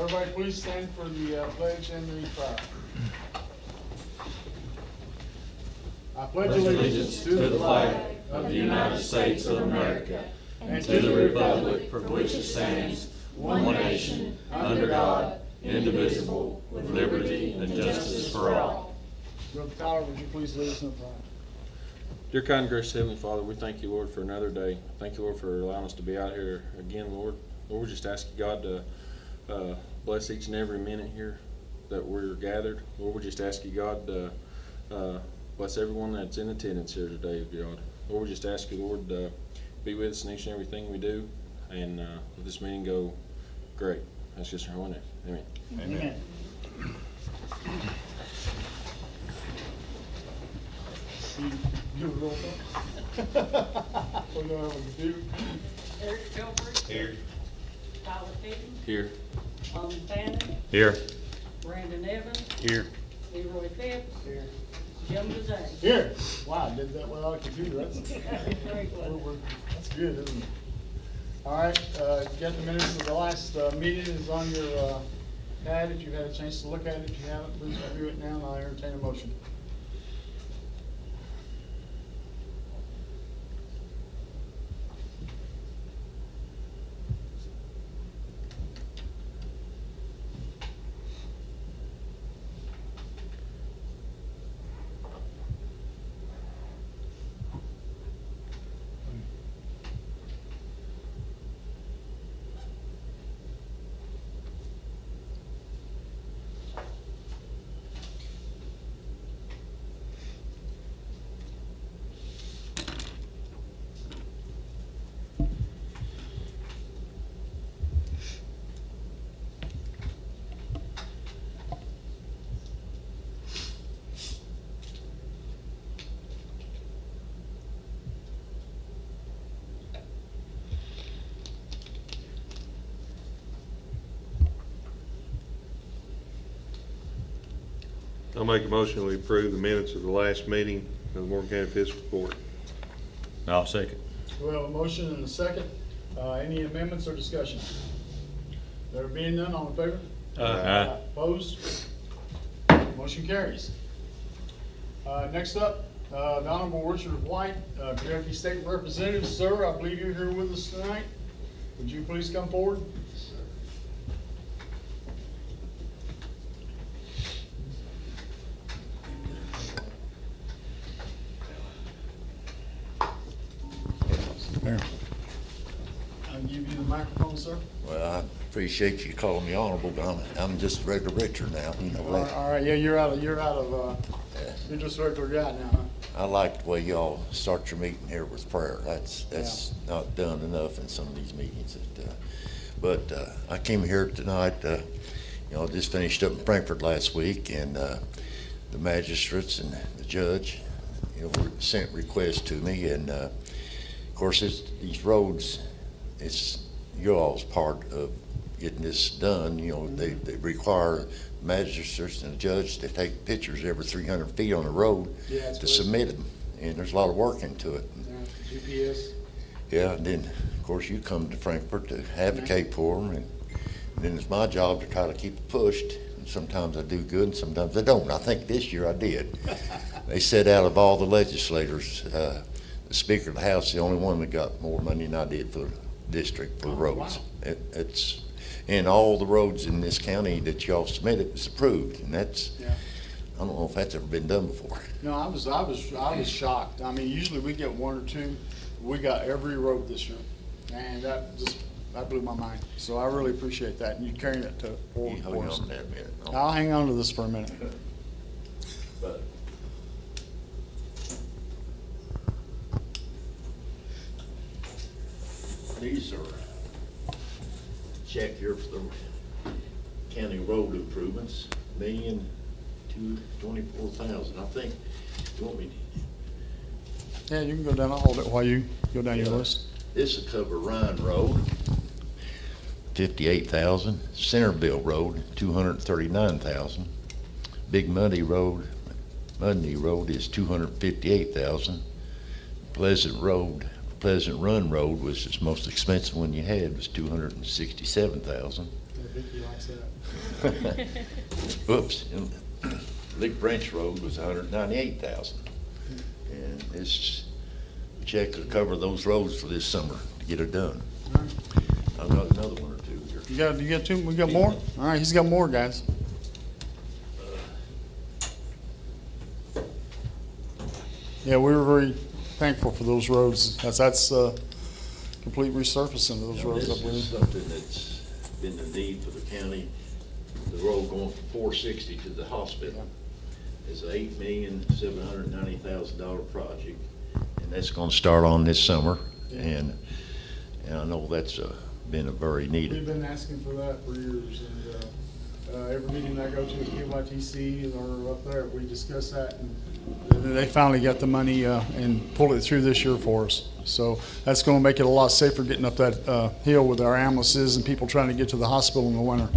Everybody please stand for the pledge and the prayer. I pledge allegiance to the flag of the United States of America and to the republic for which it stands, one nation, under God, indivisible, with liberty and justice for all. Brother Tyler, would you please lead us in prayer? Dear kind and gracious Heavenly Father, we thank you, Lord, for another day. Thank you, Lord, for allowing us to be out here again, Lord. Lord, we just ask you, God, to bless each and every minute here that we're gathered. Lord, we just ask you, God, to bless everyone that's in attendance here today, God. Lord, we just ask you, Lord, to be with us in each and everything we do, and let this meeting go great. That's just our one name. Amen. Amen. Do a roll call. We're gonna have a do. Eric Gilbert. Here. Tyler Pittman. Here. Fannin. Here. Brandon Evans. Here. Leroy Phipps. Here. Jim Bazay. Here. Wow, I did that without a computer. That's Very good. That's good, isn't it? All right, get the minutes of the last meeting is on your pad. If you've had a chance to look at it, if you haven't, please review it now, and I'll entertain a motion. I'll make a motion we approve the minutes of the last meeting of the Morgan County Fiscal Court. I'll second. We have a motion and a second. Any amendments or discussion? There being none, all in favor? Aye. Opposed? Motion carries. Next up, the Honorable Richard White, Kentucky State Representative. Sir, I believe you're here with us tonight. Would you please come forward? There. I'll give you the microphone, sir. Well, I appreciate you calling me honorable, but I'm just a regular Richard now, you know. All right, yeah, you're just a regular guy now, huh? I like the way y'all start your meeting here with prayer. That's not done enough in some of these meetings. But I came here tonight, you know, just finished up in Frankfurt last week, and the magistrates and the judge, you know, sent requests to me, and of course, these roads, it's you all's part of getting this done. You know, they require magistrates and a judge to take pictures every 300 feet on the road to submit them, and there's a lot of work into it. Yeah, GPS. Yeah, and then of course you come to Frankfurt to advocate for them, and then it's my job to try to keep it pushed. And sometimes I do good, and sometimes I don't. I think this year I did. They said out of all the legislators, the Speaker of the House is the only one that got more money than I did for the district for roads. Wow. It's and all the roads in this county that y'all submitted was approved, and that's I don't know if that's ever been done before. No, I was shocked. I mean, usually we get one or two. We got every road this year, and that blew my mind. So I really appreciate that, and you carrying it to forward You for hold us. on that a minute. I'll hang on to this for a minute. But these are check here for the county road improvements, $1,224,000. I think, you want me to, Yeah, you can go down. I'll hold it while you go down your list. this will cover Ryan Road, $58,000. Centerville Road, $239,000. Big Muddy Road is $258,000. Pleasant Run Road was its most expensive one you had, was $267,000. Okay. Vicky likes that. Oops, Lick Branch Road was $198,000. And this check will cover those roads for this summer to get it done. All right. I've got another one or two here. You got two, we got more? All right, he's got more, guys. Yeah, we were very thankful for those roads. That's complete resurfacing of those Now, roads, I this is believe. something that's been the need for the county. The road going from 460 to the hospital is an $8,790,000 project, and that's going to start on this summer. And I know that's been a very We've needed. been asking for that for years, and every meeting I go to at PYTC or up there, we discuss that, and they finally got the money and pulled it through this year for us. So that's going to make it a lot safer getting up that hill with our ambulances and people trying to get to the hospital in the winter.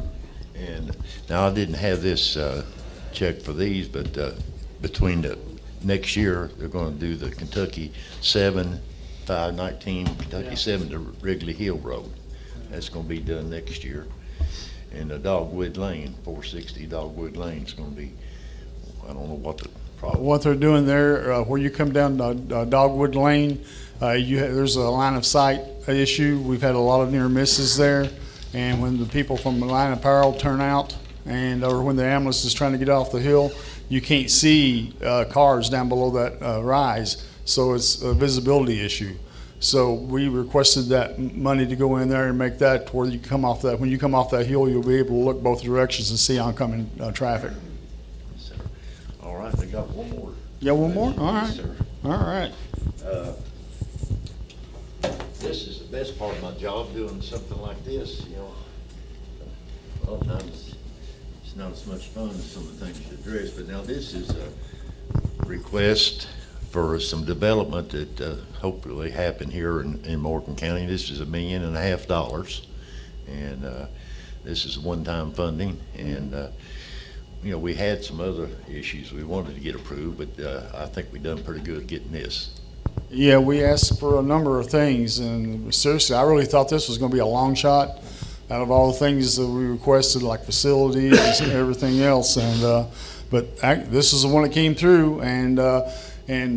And now I didn't have this check for these, but between the next year, they're going to do the Kentucky 7, 519, Kentucky 7 to Wrigley Hill Road. That's going to be done next year. And the Dogwood Lane, 460 Dogwood Lane is going to be, I don't know what the problem. What they're doing there, where you come down Dogwood Lane, there's a line of sight issue. We've had a lot of near misses there. And when the people from the line of peril turn out, or when the ambulance is trying to get off the hill, you can't see cars down below that rise. So it's a visibility issue. So we requested that money to go in there and make that where you come off that. When you come off that hill, you'll be able to look both directions and see oncoming traffic. Yes, sir. All right, I got one more. You got one more? All right. Yes, sir. All right. This is the best part of my job, doing something like this, you know. A lot of times, it's not as much fun as some of the things you address, but now this is a request for some development that hopefully happen here in Morgan County. This is $1.5 million, and this is one-time funding. And you know, we had some other issues we wanted to get approved, but I think we done pretty good getting this. Yeah, we asked for a number of things, and seriously, I really thought this was going to be a long shot out of all the things that we requested, like facilities and everything else. And but this is the one that came through, and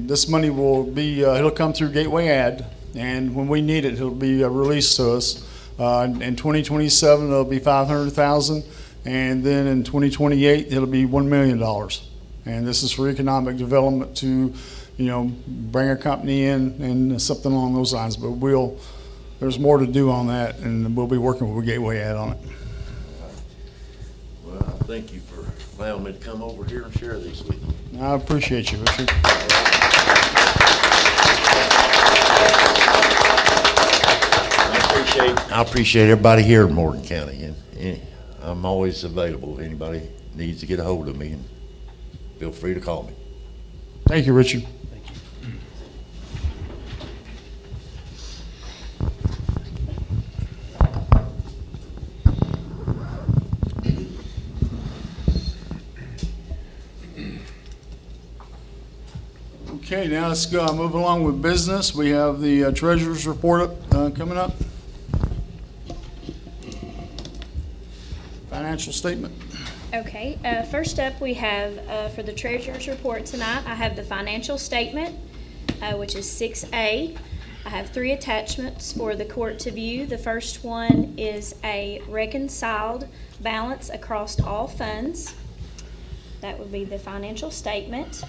this money will be it'll come through Gateway Ad, and when we need it, it'll be released to us. In 2027, it'll be $500,000, and then in 2028, it'll be $1 million. And this is for economic development to, you know, bring a company in and something along those lines. But there's more to do on that, and we'll be working with Gateway Ad on it. Well, I thank you for allowing me to come over here and share these with you. I appreciate you, Richard. I appreciate everybody here in Morgan County, and I'm always available if anybody needs to get a hold of me, and feel free to call me. Thank you, Richard. Okay, now let's go move along with business. We have the treasurer's report coming up. Financial statement. Okay, first up we have, for the treasurer's report tonight, I have the financial statement, which is 6A. I have 3 attachments for the court to view. The first one is a reconciled balance across all funds. That would be the financial statement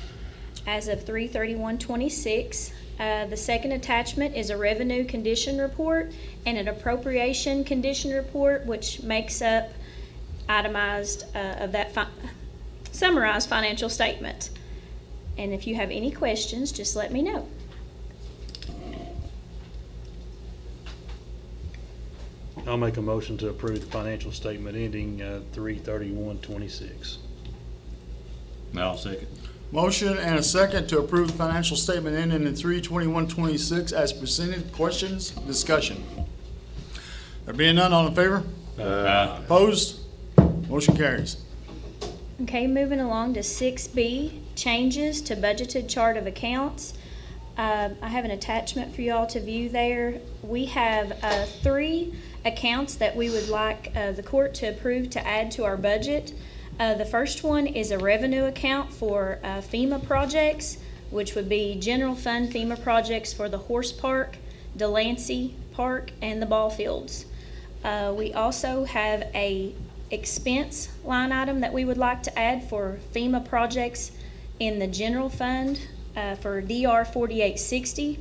as of 3/31/26. The second attachment is a revenue condition report and an appropriation condition report, which makes up itemized of that summarized financial statement. And if you have any questions, just let me know. I'll make a motion to approve the financial statement ending 3/31/26. I'll second. Motion and a second to approve the financial statement ending in 3/21/26 as presented. Questions? Discussion? There being none, all in favor? Opposed? Motion carries. Okay, moving along to 6B, changes to budgeted chart of accounts. I have an attachment for you all to view there. We have 3 accounts that we would like the court to approve to add to our budget. The first one is a revenue account for FEMA projects, which would be general fund FEMA projects for the horse park, Delancey Park, and the ball fields. We also have a expense line item that we would like to add for FEMA projects in the general fund for DR 4860,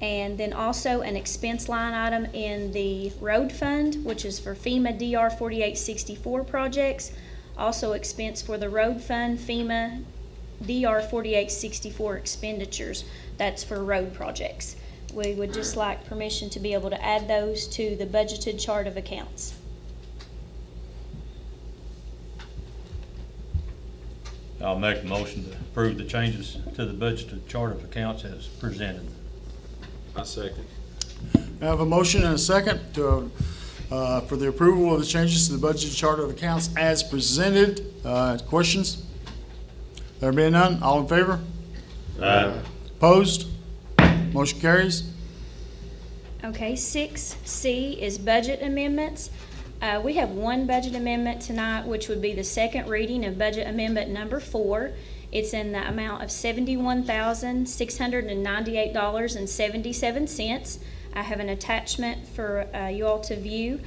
and then also an expense line item in the road fund, which is for FEMA DR 4864 projects. Also expense for the road fund FEMA DR 4864 expenditures. That's for road projects. We would just like permission to be able to add those to the budgeted chart of accounts. I'll make a motion to approve the changes to the budgeted chart of accounts as presented. I second. I have a motion and a second to, for the approval of the changes to the budget chart of accounts as presented. Questions? There being none, all in favor? Aye. Opposed? Motion carries. Okay, 6C is budget amendments. We have one budget amendment tonight, which would be the second reading of budget amendment number 4. It's in the amount of $71,698.77. I have an attachment for you all to view.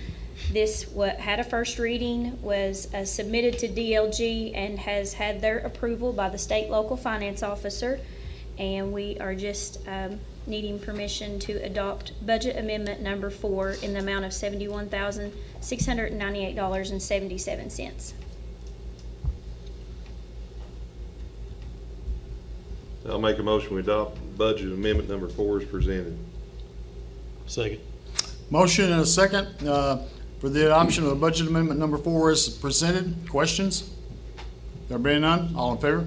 This had a first reading, was submitted to DLG, and has had their approval by the state local finance officer. And we are just needing permission to adopt budget amendment number 4 in the amount of $71,698.77. I'll make a motion we adopt budget amendment number 4 as presented. Second. Motion and a second for the adoption of the budget amendment number 4 as presented. Questions? There being none, all in favor?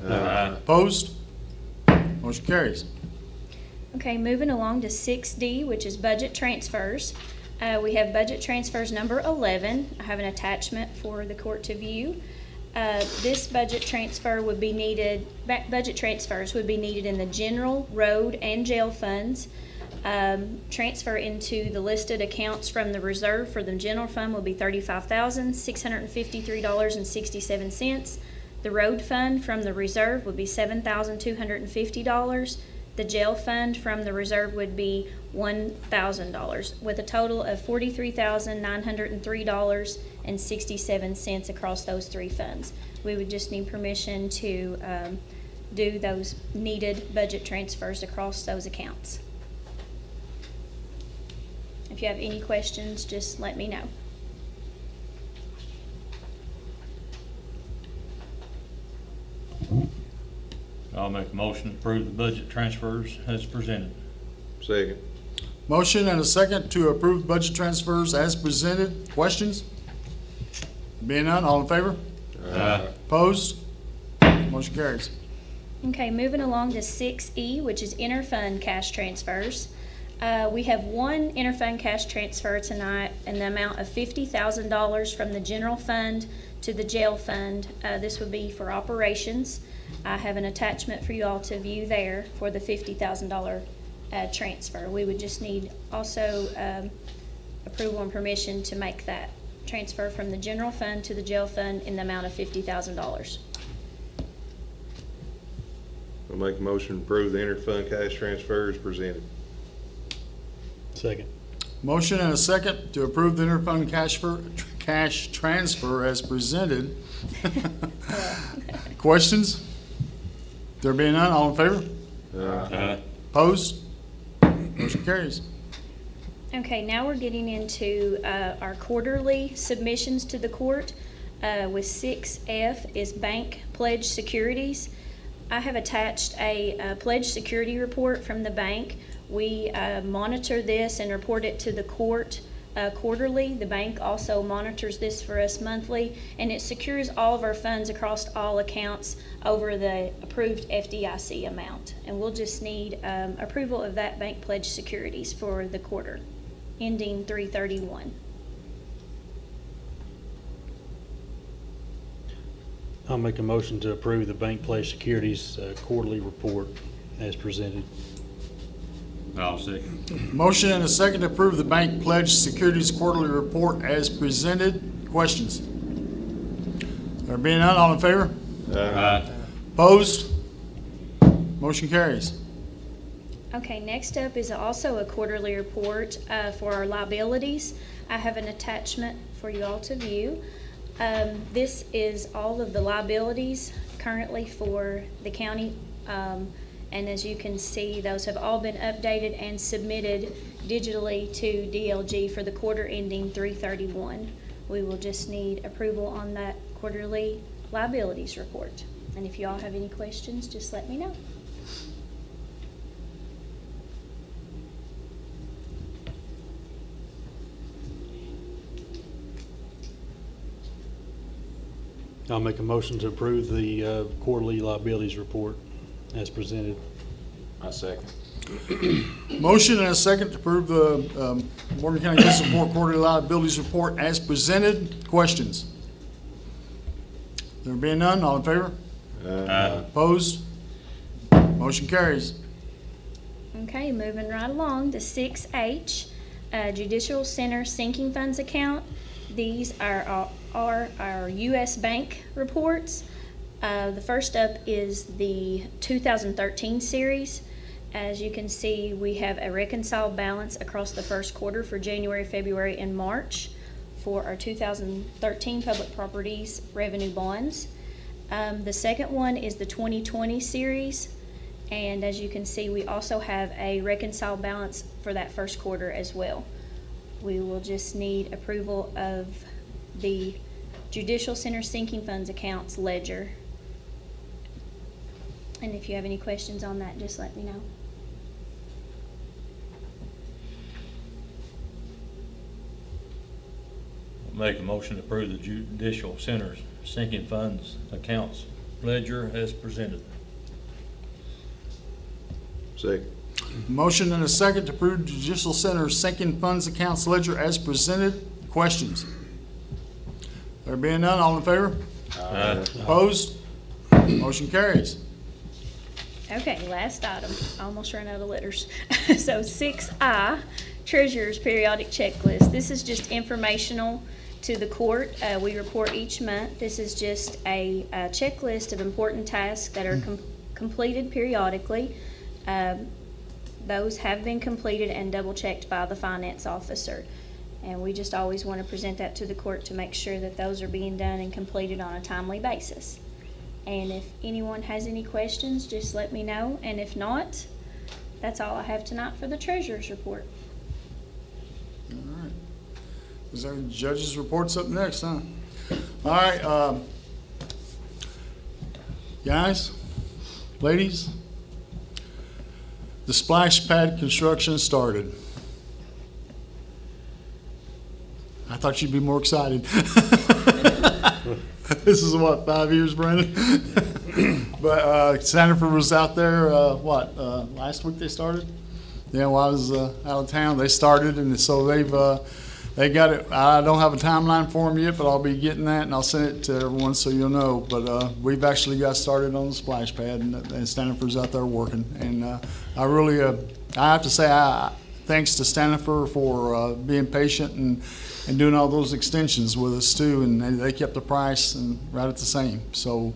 Aye. Opposed? Motion carries. Okay, moving along to 6D, which is budget transfers. We have budget transfers number 11. I have an attachment for the court to view. This budget transfers would be needed in the general, road, and jail funds. Transfer into the listed accounts from the reserve for the general fund will be $35,653.67. The road fund from the reserve would be $7,250. The jail fund from the reserve would be $1,000, with a total of $43,903.67 across those three funds. We would just need permission to do those needed budget transfers across those accounts. If you have any questions, just let me know. I'll make a motion to approve the budget transfers as presented. Second. Motion and a second to approve budget transfers as presented. Questions? Being none, all in favor? Aye. Opposed? Motion carries. Okay, moving along to 6E, which is interfund cash transfers. We have one interfund cash transfer tonight in the amount of $50,000 from the general fund to the jail fund. This would be for operations. I have an attachment for you all to view there for the $50,000 transfer. We would just need also approval and permission to make that transfer from the general fund to the jail fund in the amount of $50,000. I'll make a motion to approve the interfund cash transfer as presented. Second. Motion and a second to approve the interfund cash transfer as presented. Questions? There being none, all in favor? Aye. Opposed? Motion carries. Okay, now we're getting into our quarterly submissions to the court. With 6F is bank pledge securities. I have attached a pledge security report from the bank. We monitor this and report it to the court quarterly. The bank also monitors this for us monthly, and it secures all of our funds across all accounts over the approved FDIC amount. And we'll just need approval of that bank pledge securities for the quarter ending 3/31. I'll make a motion to approve the bank pledge securities quarterly report as presented. I'll second. Motion and a second to approve the bank pledge securities quarterly report as presented. Questions? There being none, all in favor? Aye. Opposed? Motion carries. Okay, next up is also a quarterly report for our liabilities. I have an attachment for you all to view. This is all of the liabilities currently for the county. And as you can see, those have all been updated and submitted digitally to DLG for the quarter ending 3/31. We will just need approval on that quarterly liabilities report. And if you all have any questions, just let me know. I'll make a motion to approve the quarterly liabilities report as presented. I second. Motion and a second to approve the Morgan County Fiscal Court quarterly liabilities report as presented. Questions? There being none, all in favor? Aye. Opposed? Motion carries. Okay, moving right along to 6H, Judicial Center Sinking Funds account. These are our U.S. Bank reports. The first up is the 2013 series. As you can see, we have a reconciled balance across the first quarter for January, February, and March for our 2013 public properties revenue bonds. The second one is the 2020 series. And as you can see, we also have a reconciled balance for that first quarter as well. We will just need approval of the Judicial Center Sinking Funds accounts ledger. And if you have any questions on that, just let me know. Make a motion to approve the Judicial Center's sinking funds accounts ledger as presented. Second. Motion and a second to approve Judicial Center sinking funds accounts ledger as presented. Questions? There being none, all in favor? Aye. Opposed? Motion carries. Okay, last item. I almost ran out of letters. So 6I, Treasurer's Periodic Checklist. This is just informational to the court. We report each month. This is just a checklist of important tasks that are completed periodically. Those have been completed and double-checked by the finance officer. And we just always want to present that to the court to make sure that those are being done and completed on a timely basis. And if anyone has any questions, just let me know. And if not, that's all I have tonight for the treasurer's report. All right. Is there judge's reports up next, huh? All right, guys, ladies, the splash pad construction started. I thought you'd be more excited. This is what, 5 years, Brandon? But Sanford was out there, last week they started? Yeah, while I was out of town, they started, and so they got it. I don't have a timeline for them yet, but I'll be getting that, and I'll send it to everyone so you'll know. But we've actually got started on the splash pad, and Stanford's out there working. And I really, I have to say, thanks to Stanford for being patient and doing all those extensions with us too, and they kept the price and right at the same. So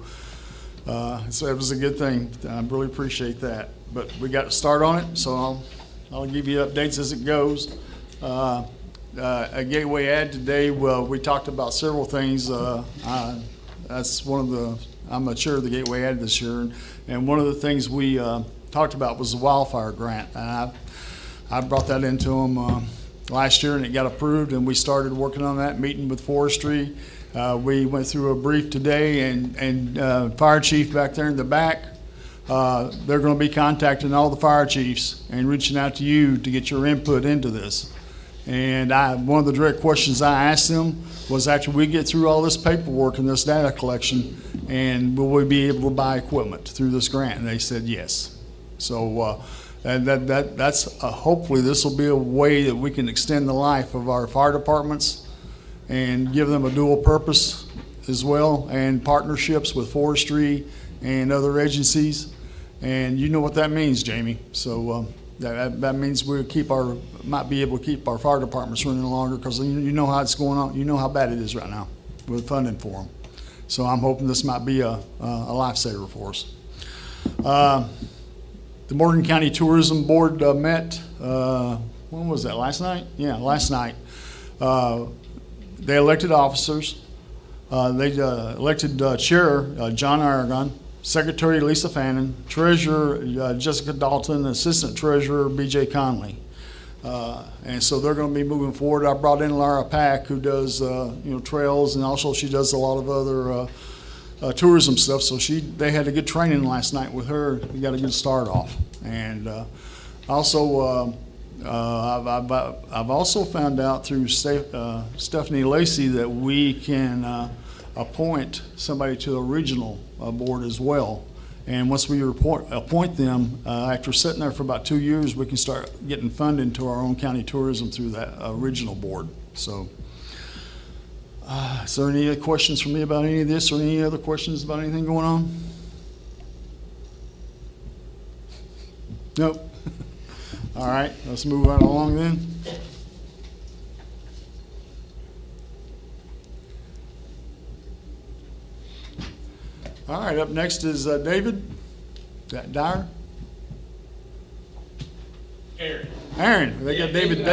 it was a good thing. I really appreciate that. But we got to start on it, so I'll give you updates as it goes. A gateway ad today. Well, we talked about several things. That's one of the. I'm a chair of the gateway ad this year, and one of the things we talked about was the wildfire grant. And I brought that into them last year, and it got approved, and we started working on that, meeting with forestry. We went through a brief today, and fire chief back there in the back, they're going to be contacting all the fire chiefs and reaching out to you to get your input into this. And one of the direct questions I asked them was, after we get through all this paperwork and this data collection, and will we be able to buy equipment through this grant? And they said yes. So and that's hopefully this will be a way that we can extend the life of our fire departments and give them a dual purpose as well, and partnerships with forestry and other agencies. And you know what that means, Jamie. So That means might be able to keep our fire departments running longer, because you know how it's going on, you know how bad it is right now with funding for them. So I'm hoping this might be a lifesaver for us. The Morgan County Tourism Board met, when was that, last night? Yeah, last night. They elected officers. They elected Chair John Aragon, Secretary Lisa Fannin, Treasurer Jessica Dalton, Assistant Treasurer BJ Conley. And so they're going to be moving forward. I brought in Laura Pack, who does trails, and also she does a lot of other tourism stuff. So they had a good training last night with her. We got a good start off. And also I've also found out through Stephanie Lacey that we can appoint somebody to the regional board as well. And once we appoint them, after sitting there for about 2 years, we can start getting funding to our own county tourism through that regional board. So, is there any other questions for me about any of this, or any other questions about anything going on? Nope. All right, let's move right along then. All right, up next is David Dyer. Aaron. They got David.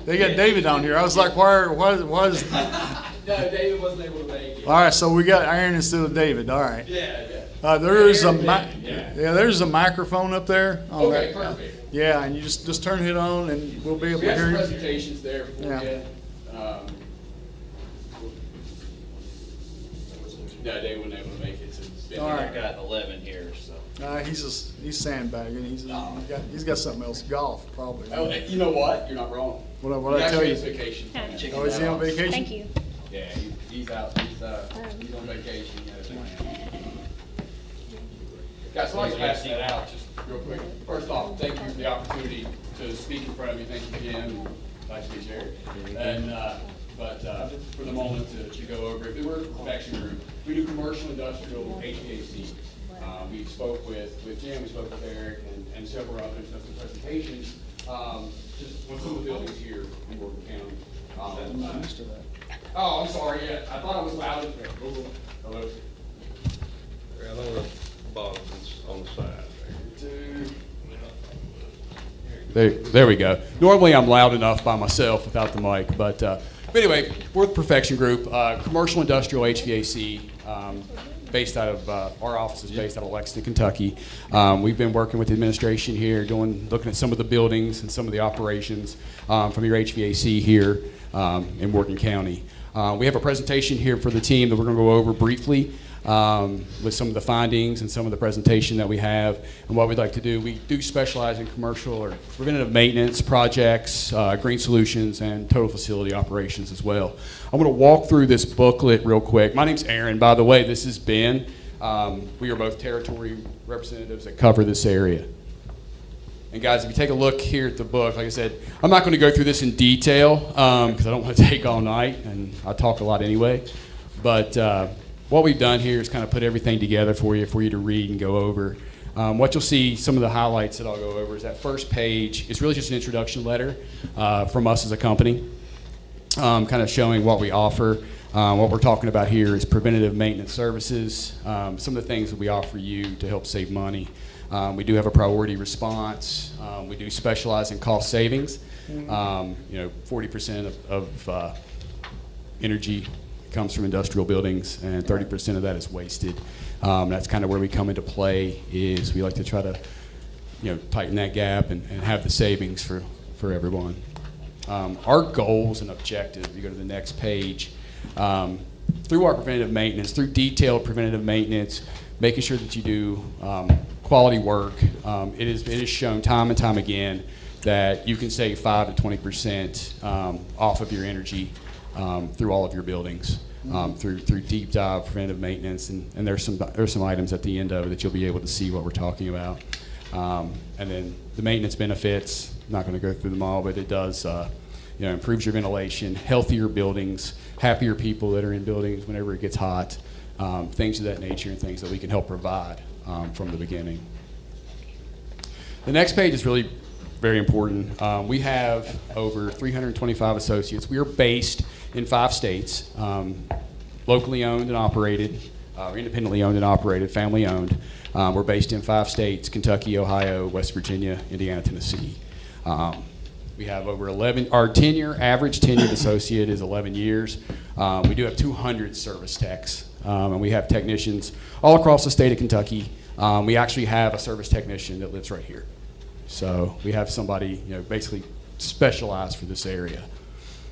They got David on here. I was like, why is? No, David wasn't able to make it. All right, so we got Aaron instead of David. All right. Yeah. There's a Yeah. there's a microphone up there. Okay, perfect. Yeah, and you just turn it on, and we'll be able We to have hear some you. presentations there for Yeah. you. No, David wasn't able to make it, so it's been. All right. I've got 11 here, so. He's sandbagging. He's got something else. Golf, probably. Oh, you know what? You're not wrong. What I tell you? He's actually on vacation. Yeah. Oh, is he on vacation? Thank you. Yeah, he's out. He's on vacation. Guys, so I'd like to pass that out just real quick. First off, thank you for the opportunity to speak in front of you. Thank you, Jim, and nice to meet you, Eric. And, but for the moment to go over it, we're a perfection group. We do commercial, industrial, HVAC. We spoke with Jim, we spoke with Eric, and several others of some presentations, just on some of the buildings here in Morgan County. Oh, I'm sorry, yeah, I thought I was loud. Hello? I know the bottom is on the side there. There we go. Normally I'm loud enough by myself without the mic, but anyway, we're the Perfection Group, commercial industrial HVAC, based out of, our office is based out of Lexington, Kentucky. We've been working with the administration here, looking at some of the buildings and some of the operations from your HVAC here in Morgan County. We have a presentation here for the team that we're going to go over briefly. With some of the findings and some of the presentation that we have. And what we'd like to do, we do specialize in commercial or preventative maintenance projects, green solutions, and total facility operations as well. I'm going to walk through this booklet real quick. My name's Aaron, by the way. This is Ben. We are both territory representatives that cover this area. And guys, if you take a look here at the book, like I said, I'm not going to go through this in detail because I don't want to take all night, and I talk a lot anyway. But what we've done here is kind of put everything together for you to read and go over. What you'll see, some of the highlights that I'll go over is that first page. It's really just an introduction letter from us as a company, kind of showing what we offer. What we're talking about here is preventative maintenance services, some of the things that we offer you to help save money. We do have a priority response. We do specialize in cost savings. 40% of energy comes from industrial buildings, and 30% of that is wasted. That's kind of where we come into play. Is we like to try to, tighten that gap and have the savings for everyone. Our goals and objectives. If you go to the next page, through our preventative maintenance, through detailed preventative maintenance, making sure that you do quality work. It is shown time and time again that you can save 5 to 20% off of your energy. Through all of your buildings, through deep dive preventive maintenance, and there's some items at the end of it that you'll be able to see what we're talking about. And then the maintenance benefits, not going to go through them all, but it does improves your ventilation, healthier buildings, happier people that are in buildings whenever it gets hot, things of that nature, and things that we can help provide from the beginning. The next page is really very important. We have over 325 associates. We are based in 5 states, locally owned and operated, or independently owned and operated, family owned. We're based in 5 states: Kentucky, Ohio, West Virginia, Indiana, Tennessee. We have over 11, our average tenured associate is 11 years. We do have 200 service techs, and we have technicians all across the state of Kentucky. We actually have a service technician that lives right here. So we have somebody, basically specialized for this area.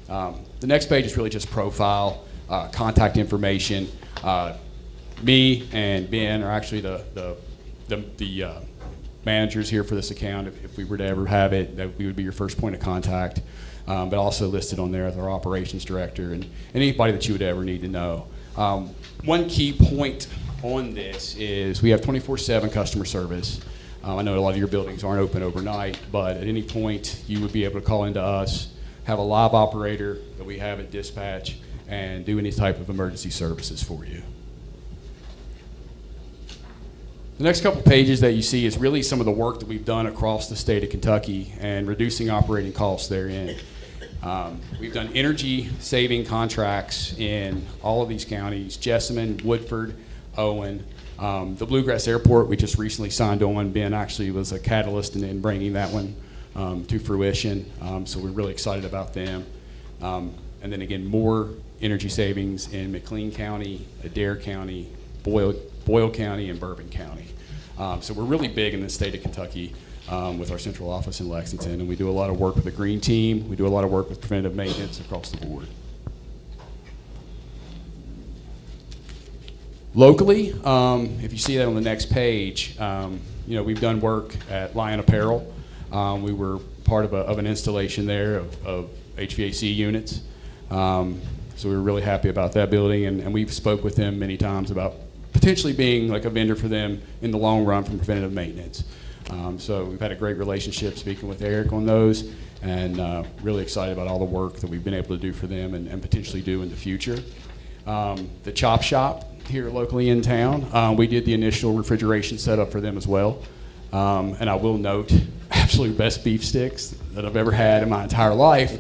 The next page is really just profile, contact information. Me and Ben are actually the managers here for this account. If we were to ever have it, that we would be your first point of contact. But also listed on there as our operations director and anybody that you would ever need to know. One key point on this is we have 24/7 customer service. I know a lot of your buildings aren't open overnight, but at any point you would be able to call into us, have a live operator that we have at dispatch, and do any type of emergency services for you. The next couple pages that you see is really some of the work that we've done across the state of Kentucky and reducing operating costs therein. We've done energy saving contracts in all of these counties: Jessamine, Woodford, Owen. The Bluegrass Airport, we just recently signed on. Ben actually was a catalyst in bringing that one to fruition, so we're really excited about them. And then again, more energy savings in McLean County, Adair County, Boyle County, and Bourbon County. So we're really big in the state of Kentucky with our central office in Lexington, and we do a lot of work with the green team. We do a lot of work with preventative maintenance across the board. Locally, if you see that on the next page, we've done work at Lion Apparel. We were part of an installation there of HVAC units. So we were really happy about that building, and we've spoke with them many times about potentially being like a vendor for them in the long run from preventative maintenance. So we've had a great relationship speaking with Eric on those, and really excited about all the work that we've been able to do for them and potentially do in the future. The Chop Shop here locally in town, we did the initial refrigeration setup for them as well. And I will note, absolute best beef sticks that I've ever had in my entire life,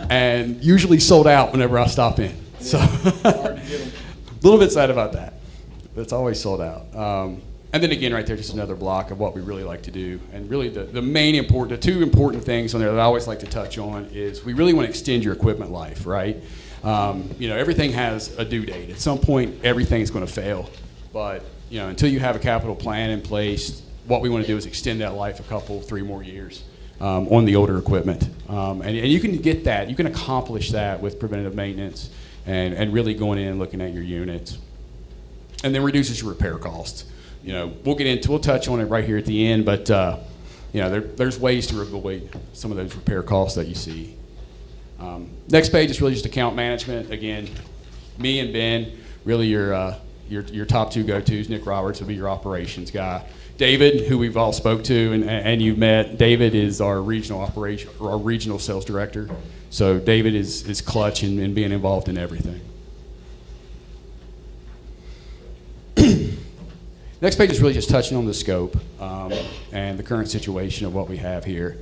and usually sold out whenever I stop in. So a little bit sad about that. It's always sold out. And then again, right there, just another block of what we really like to do. And really the two important things on there that I always like to touch on is we really want to extend your equipment life, right? Everything has a due date. At some point, everything's going to fail. But, until you have a capital plan in place, what we want to do is extend that life a couple, 3 more years on the older equipment. And you can get that. You can accomplish that with preventative maintenance and really going in and looking at your units. And then reduces your repair costs. We'll touch on it right here at the end, but there's ways to avoid some of those repair costs that you see. Next page is really just account management. Again, me and Ben, really your top 2 go-tos. Nick Roberts will be your operations guy. David, who we've all spoke to and you've met, David is our regional sales director. So David is clutch in being involved in everything. Next page is really just touching on the scope and the current situation of what we have here.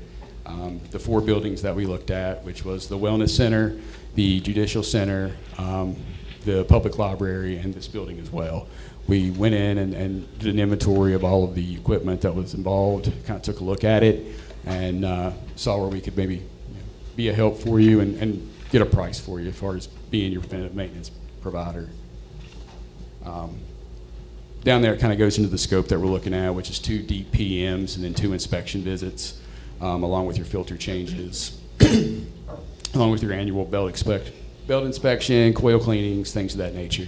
The 4 buildings that we looked at, which was the Wellness Center, the Judicial Center, the Public Library, and this building as well. We went in and did an inventory of all of the equipment that was involved, kind of took a look at it, and saw where we could maybe be a help for you and get a price for you as far as being your preventative maintenance provider. Down there, it kind of goes into the scope that we're looking at, which is 2 deep PMs and then 2 inspection visits, along with your filter changes, along with your annual belt inspection, coil cleanings, things of that nature.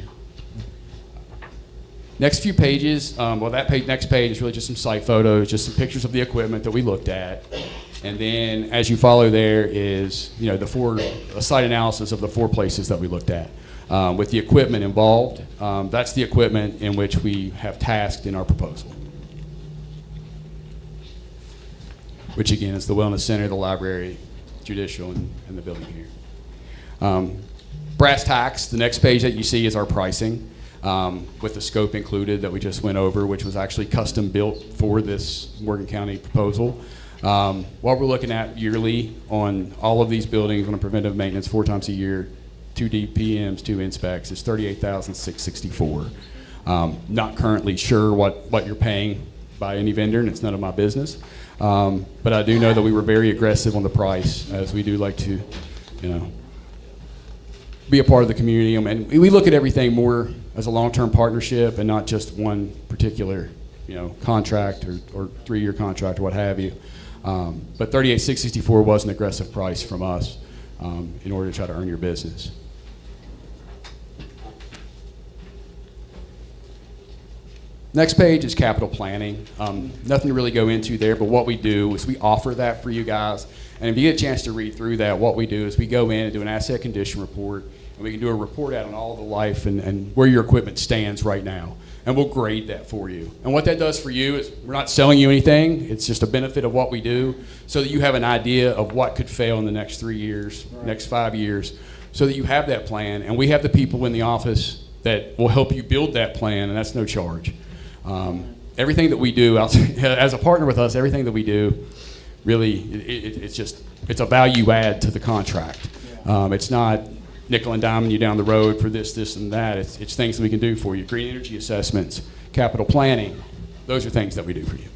Next few pages, next page is really just some site photos, just some pictures of the equipment that we looked at. And then as you follow there is, a site analysis of the 4 places that we looked at. With the equipment involved, that's the equipment in which we have tasked in our proposal. Which again is the Wellness Center, the library, judicial, and the building here. Brass tacks, the next page that you see is our pricing, with the scope included that we just went over, which was actually custom built for this Morgan County proposal. What we're looking at yearly on all of these buildings on a preventive maintenance 4 times a year, 2 DPMs, 2 inspects, is $38,664. Not currently sure what you're paying by any vendor, and it's none of my business. But I do know that we were very aggressive on the price, as we do like to, be a part of the community. And we look at everything more as a long-term partnership and not just one particular, contract or 3-year contract or what have you. But $38,664 was an aggressive price from us in order to try to earn your business. Next page is capital planning. Nothing to really go into there, but what we do is we offer that for you guys. And if you get a chance to read through that, what we do is we go in and do an asset condition report, and we can do a report out on all the life and where your equipment stands right now. And we'll grade that for you. And what that does for you is we're not selling you anything. It's just a benefit of what we do so that you have an idea of what could fail in the next 3 years, next 5 years, so that you have that plan. And we have the people in the office that will help you build that plan, and that's no charge. Everything that we do, as a partner with us, everything that we do, really, it's a value add to the contract. It's not nickel and diming you down the road for this, and that. It's things that we can do for you. Green energy assessments, capital planning, those are things that we do for you.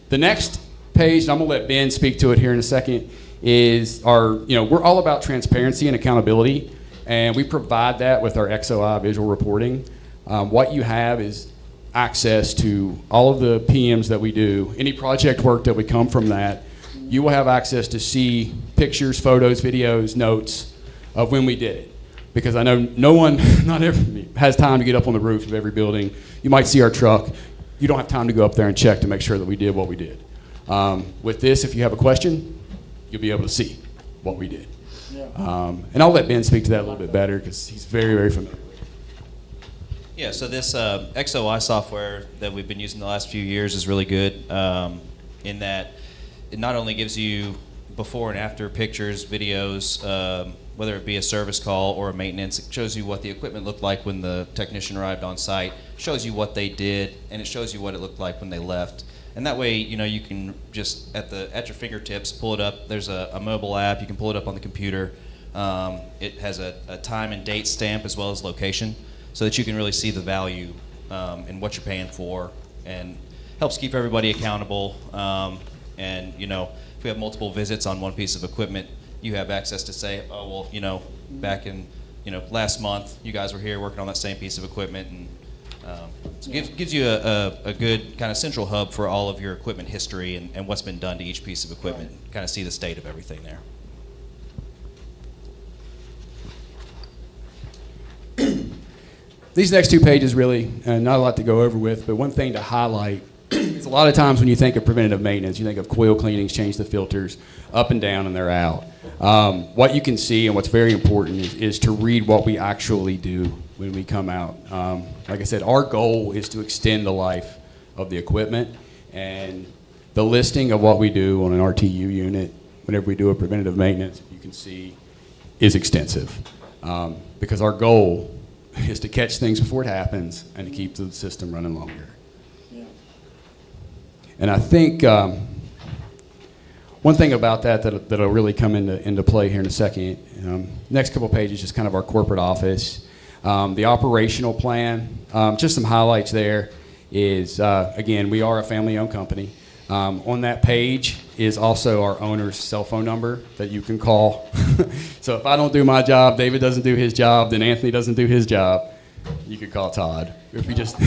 The next page, and I'm gonna let Ben speak to it here in a second, is we're all about transparency and accountability, and we provide that with our XOI visual reporting. What you have is access to all of the PMs that we do, any project work that would come from that. You will have access to see pictures, photos, videos, notes of when we did it. Because I know not everybody has time to get up on the roof of every building. You might see our truck. You don't have time to go up there and check to make sure that we did what we did. With this, if you have a question, you'll be able to see what we did. And I'll let Ben speak to that a little bit better because he's very, very familiar. Yeah, so this XOI software that we've been using the last few years is really good in that it not only gives you before and after pictures, videos, whether it be a service call or a maintenance. It shows you what the equipment looked like when the technician arrived on site, shows you what they did, and it shows you what it looked like when they left. And that way, you can just at your fingertips pull it up. There's a mobile app. You can pull it up on the computer. It has a time and date stamp as well as location, so that you can really see the value and what you're paying for, and helps keep everybody accountable. And if we have multiple visits on one piece of equipment, you have access to say, oh well, back in last month, you guys were here working on that same piece of equipment, and so it gives you a good kind of central hub for all of your equipment history and what's been done to each piece of equipment. Kind of see the state of everything there. These next 2 pages really, not a lot to go over with, but one thing to highlight is a lot of times when you think of preventative maintenance, you think of coil cleanings, change the filters, up and down, and they're out. What you can see and what's very important is to read what we actually do when we come out. Like I said, our goal is to extend the life of the equipment, and the listing of what we do on an RTU unit, whenever we do a preventative maintenance, you can see, is extensive. Because our goal is to catch things before it happens and to keep the system running longer. And I think one thing about that'll really come into play here in a second. Next couple pages is kind of our corporate office. The operational plan, just some highlights there is, again, we are a family-owned company. On that page is also our owner's cell phone number that you can call. So if I don't do my job, David doesn't do his job, then Anthony doesn't do his job, you could call Todd. If we just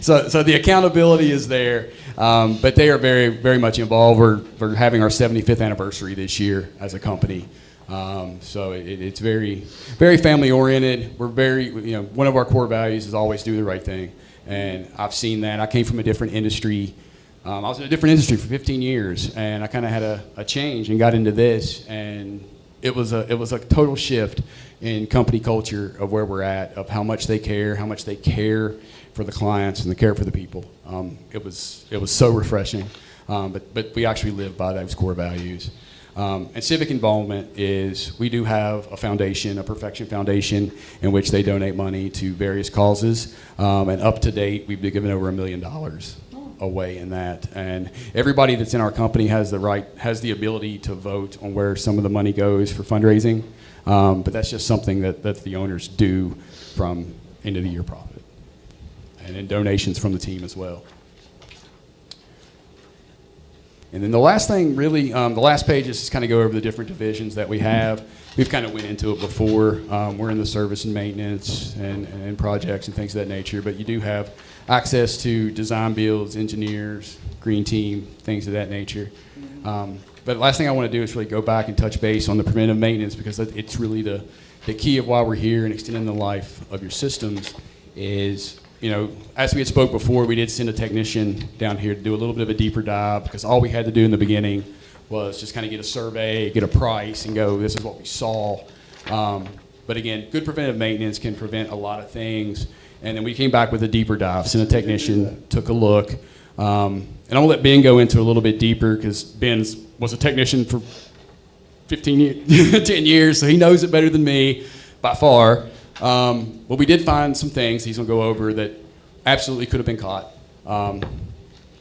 so the accountability is there, but they are very, very much involved. We're having our 75th anniversary this year as a company. So it's very, very family oriented. We're very, one of our core values is always do the right thing. And I've seen that. I came from a different industry. I was in a different industry for 15 years, and I kind of had a change and got into this, and it was a total shift in company culture of where we're at, of how much they care for the clients and the care for the people. It was so refreshing, but we actually live by those core values. And civic involvement is, we do have a foundation, a Perfection Foundation, in which they donate money to various causes. And up to date, we've been given over $1 million a way in that. And everybody that's in our company has the ability to vote on where some of the money goes for fundraising. But that's just something that the owners do from end of the year profit. And then donations from the team as well. And then the last thing, really, the last page is just kind of go over the different divisions that we have. We've kind of went into it before. We're in the service and maintenance and projects and things of that nature, but you do have access to design builds, engineers, green team, things of that nature. But the last thing I want to do is really go back and touch base on the preventive maintenance, because it's really the key of why we're here and extending the life of your systems is, you know, as we had spoke before, we did send a technician down here to do a little bit of a deeper dive, because all we had to do in the beginning was just kind of get a survey, get a price, and go, this is what we saw. But again, good preventive maintenance can prevent a lot of things. And then we came back with a deeper dive, sent a technician, took a look. And I'm gonna let Ben go into a little bit deeper, because Ben was a technician for 10 years, so he knows it better than me by far. But we did find some things he's gonna go over that absolutely could have been caught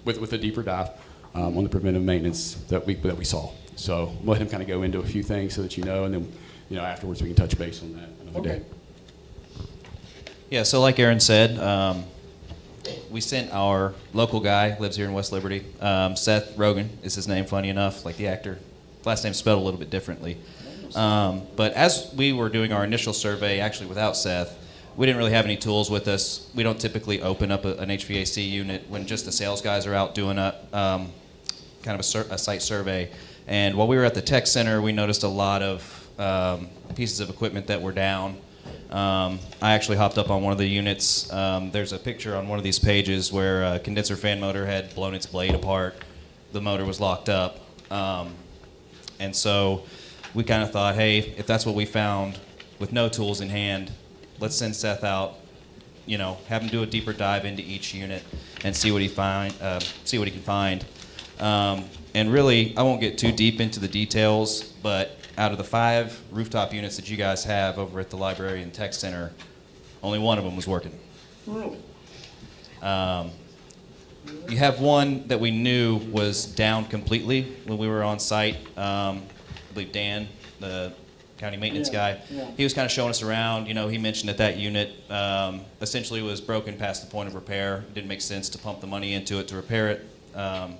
with a deeper dive on the preventive maintenance that we saw. So we'll let him kind of go into a few things so that you know, and then afterwards we can touch base on that another day. Yeah, so like Aaron said, we sent our local guy, lives here in West Liberty. Seth Rogen is his name, funny enough, like the actor. Last name's spelled a little bit differently. But as we were doing our initial survey, actually without Seth, we didn't really have any tools with us. We don't typically open up an HVAC unit when just the sales guys are out doing a kind of a site survey. And while we were at the tech center, we noticed a lot of pieces of equipment that were down. I actually hopped up on one of the units. There's a picture on one of these pages where a condenser fan motor had blown its blade apart. The motor was locked up. And so we kind of thought, hey, if that's what we found with no tools in hand, let's send Seth out, have him do a deeper dive into each unit and see what he can find. And really, I won't get too deep into the details, but out of the 5 rooftop units that you guys have over at the library and tech center, only one of them was working. Really? You have one that we knew was down completely when we were on site. I believe Dan, the county maintenance guy, he was kind of showing us around. He mentioned that unit essentially was broken past the point of repair. It didn't make sense to pump the money into it to repair it, and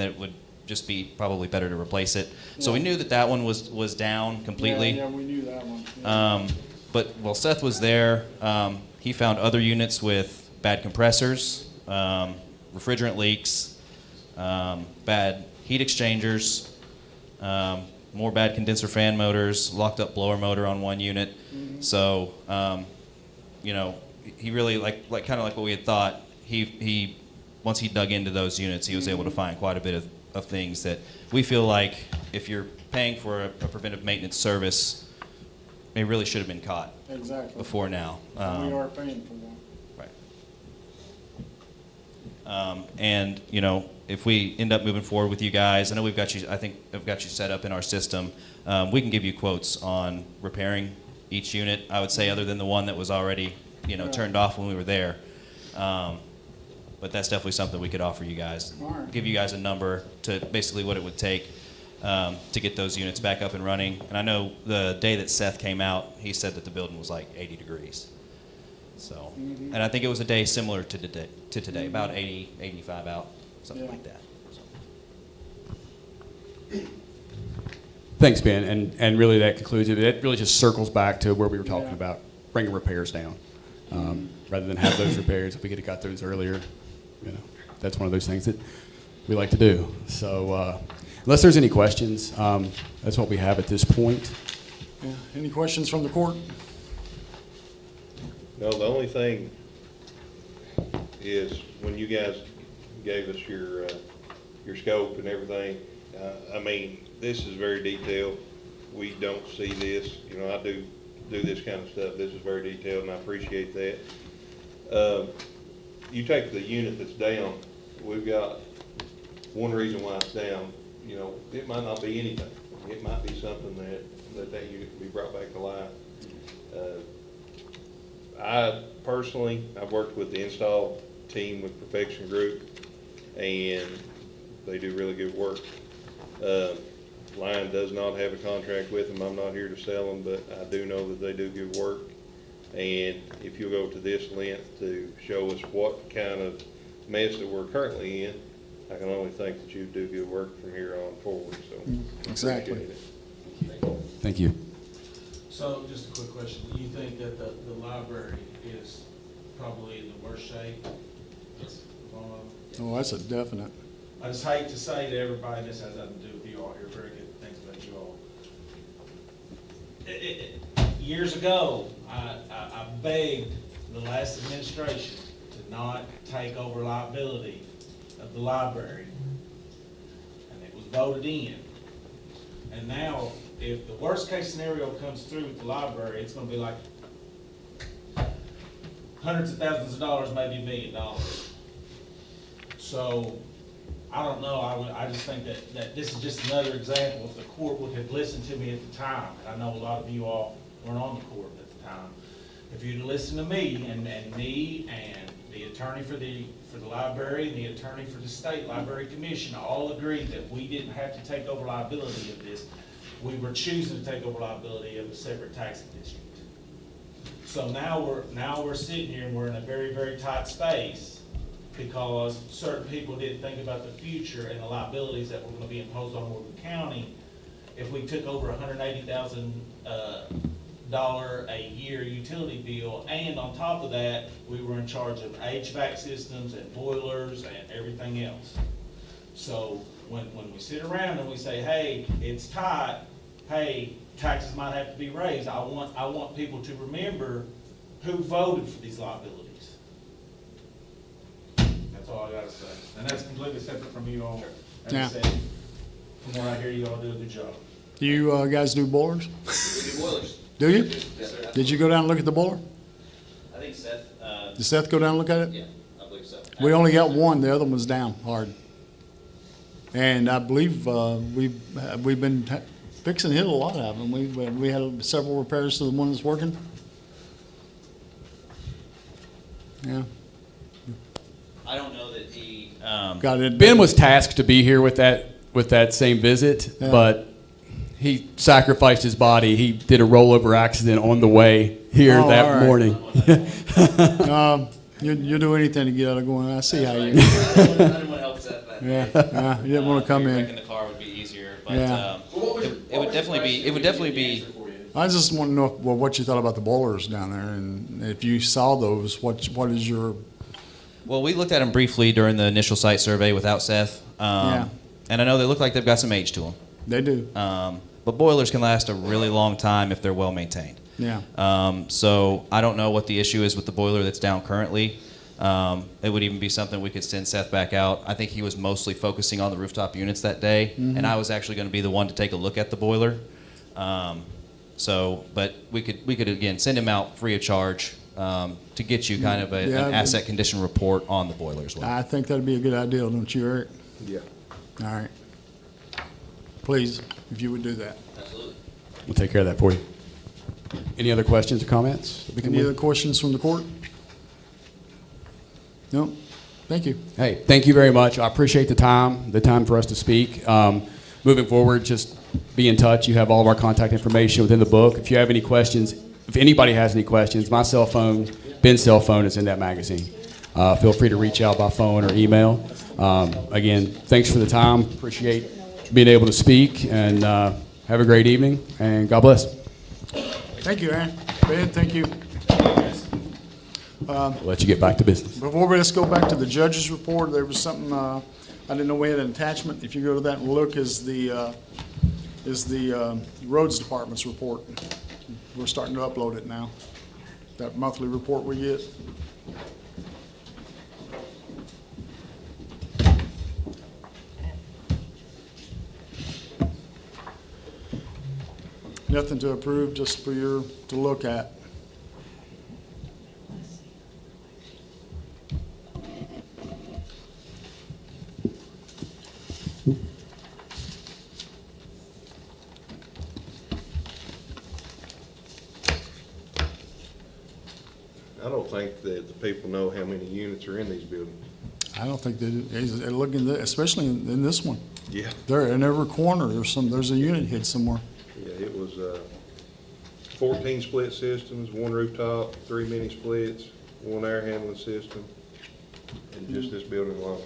that it would just be probably better to replace it. So we knew that one was down completely. Yeah, we knew that one. But while Seth was there, he found other units with bad compressors, refrigerant leaks, bad heat exchangers, more bad condenser fan motors, locked up blower motor on one unit. So, he really kind of like what we had thought. He once he dug into those units, he was able to find quite a bit of things that we feel like if you're paying for a preventive maintenance service, it really should have been caught before now. We are paying for one. Right. And if we end up moving forward with you guys, I know I think I've got you set up in our system. We can give you quotes on repairing each unit, I would say, other than the one that was already, turned off when we were there. But that's definitely something we could offer you guys. Give you guys a number to basically what it would take to get those units back up and running. And I know the day that Seth came out, he said that the building was like 80 degrees. So, and I think it was a day similar to today, about 80, 85 out, something like that. So. Thanks, Ben. And really that concludes it. It really just circles back to where we were talking about bringing repairs down. Rather than have those repairs, if we could have got those earlier, that's one of those things that we like to do. So unless there's any questions, that's what we have at this point. Yeah. Any questions from the court? No, the only thing is when you guys gave us your scope and everything, this is very detailed. We don't see this. I do this kind of stuff. This is very detailed, and I appreciate that. You take the unit that's down. We've got one reason why it's down. It might not be anything. It might be something that unit can be brought back to life. I personally, I've worked with the install team with Perfection Group. and they do really good work. Line does not have a contract with them. I'm not here to sell them, but I do know that they do good work. And if you'll go to this length to show us what kind of mess that we're currently in, I can only think that you do good work from here on forward, so. Exactly. appreciate it. Thank you. So, just a quick question. Do you think that the library is probably in the worst shape? Oh, that's a definite. I just hate to say to everybody, this has nothing to do with you all, hear very good things about you all. Years ago, I begged the last administration to not take over liability of the library, and it was voted in. And now, if the worst case scenario comes through with the library, it's gonna be like hundreds of thousands of dollars, maybe $1 million. So, I don't know, I just think that this is just another example. If the court would have listened to me at the time, and I know a lot of you all weren't on the court at the time, if you'd listened to me and me and the attorney for the library and the attorney for the state library commission all agreed that we didn't have to take over liability of this. We were choosing to take over liability of a separate taxing district. So now we're sitting here and we're in a very, very tight space because certain people didn't think about the future and the liabilities that were gonna be imposed on Morgan County if we took over $180,000 a year utility bill, and on top of that, we were in charge of HVAC systems and boilers and everything else. So when we sit around and we say, hey, it's tight, hey, taxes might have to be raised, I want people to remember who voted for these liabilities. That's all I gotta say. And that's completely separate from you all. As I said, from what I hear, you all do a good job. Do you guys do boilers? We do boilers. Do you? Yes, sir. Did you go down and look at the boiler? I think Seth, Did Seth go down and look at it? yeah, I believe so. We only got one, the other one's down hard. And I believe we've been fixing to hit a lot of them. We had several repairs to the one that's working. Yeah. I don't know that he, Got it. Ben was tasked to be here with that same visit, Yeah. but he sacrificed his body. He did a rollover accident on the way here Oh, that all right. morning. You'll do anything to get out of going. I see how you. I didn't want to help Seth that Yeah, day. yeah, you didn't want to come Wrecking in. the car would be easier, but Yeah. it would definitely be. I just want to know what you thought about the boilers down there, and if you saw those, what is your? Well, we looked at them briefly during the initial site survey without Seth, Yeah. and I know they look like they've got some age to them. They do. But boilers can last a really long time if they're well maintained. Yeah. So I don't know what the issue is with the boiler that's down currently. It would even be something we could send Seth back out. I think he was mostly focusing on the rooftop units that day, and I was actually going to be the one to take a look at the boiler. But we could again send him out free of charge to get you kind of an asset condition report on the boiler as well. I think that'd be a good idea, don't you, Eric? Yeah. All right. Please, if you would do that. Absolutely. We'll take care of that for you. Any other questions or comments? Any other questions from the court? No? Thank you. Hey, thank you very much. I appreciate the time for us to speak. Moving forward, just be in touch. You have all of our contact information within the book. If you have any questions, if anybody has any questions, my cell phone, Ben's cell phone is in that magazine. Feel free to reach out by phone or email. Again, thanks for the time. Appreciate being able to speak, and have a great evening, and God bless. Thank you, Aaron. Ben, thank you. I'll let you get back to business. Before we just go back to the judge's report, there was something, I didn't know we had an attachment. If you go to that and look, is the roads department's report. We're starting to upload it now. That monthly report we get. Nothing to approve, just for you to look at. I don't think that the people know how many units are in these buildings. I don't think they do. They're looking, especially in this one. Yeah. There, in every corner, there's a unit hid somewhere. Yeah, it was 14 split systems, 1 rooftop, 3 mini splits, 1 air handling system, and just this building alone.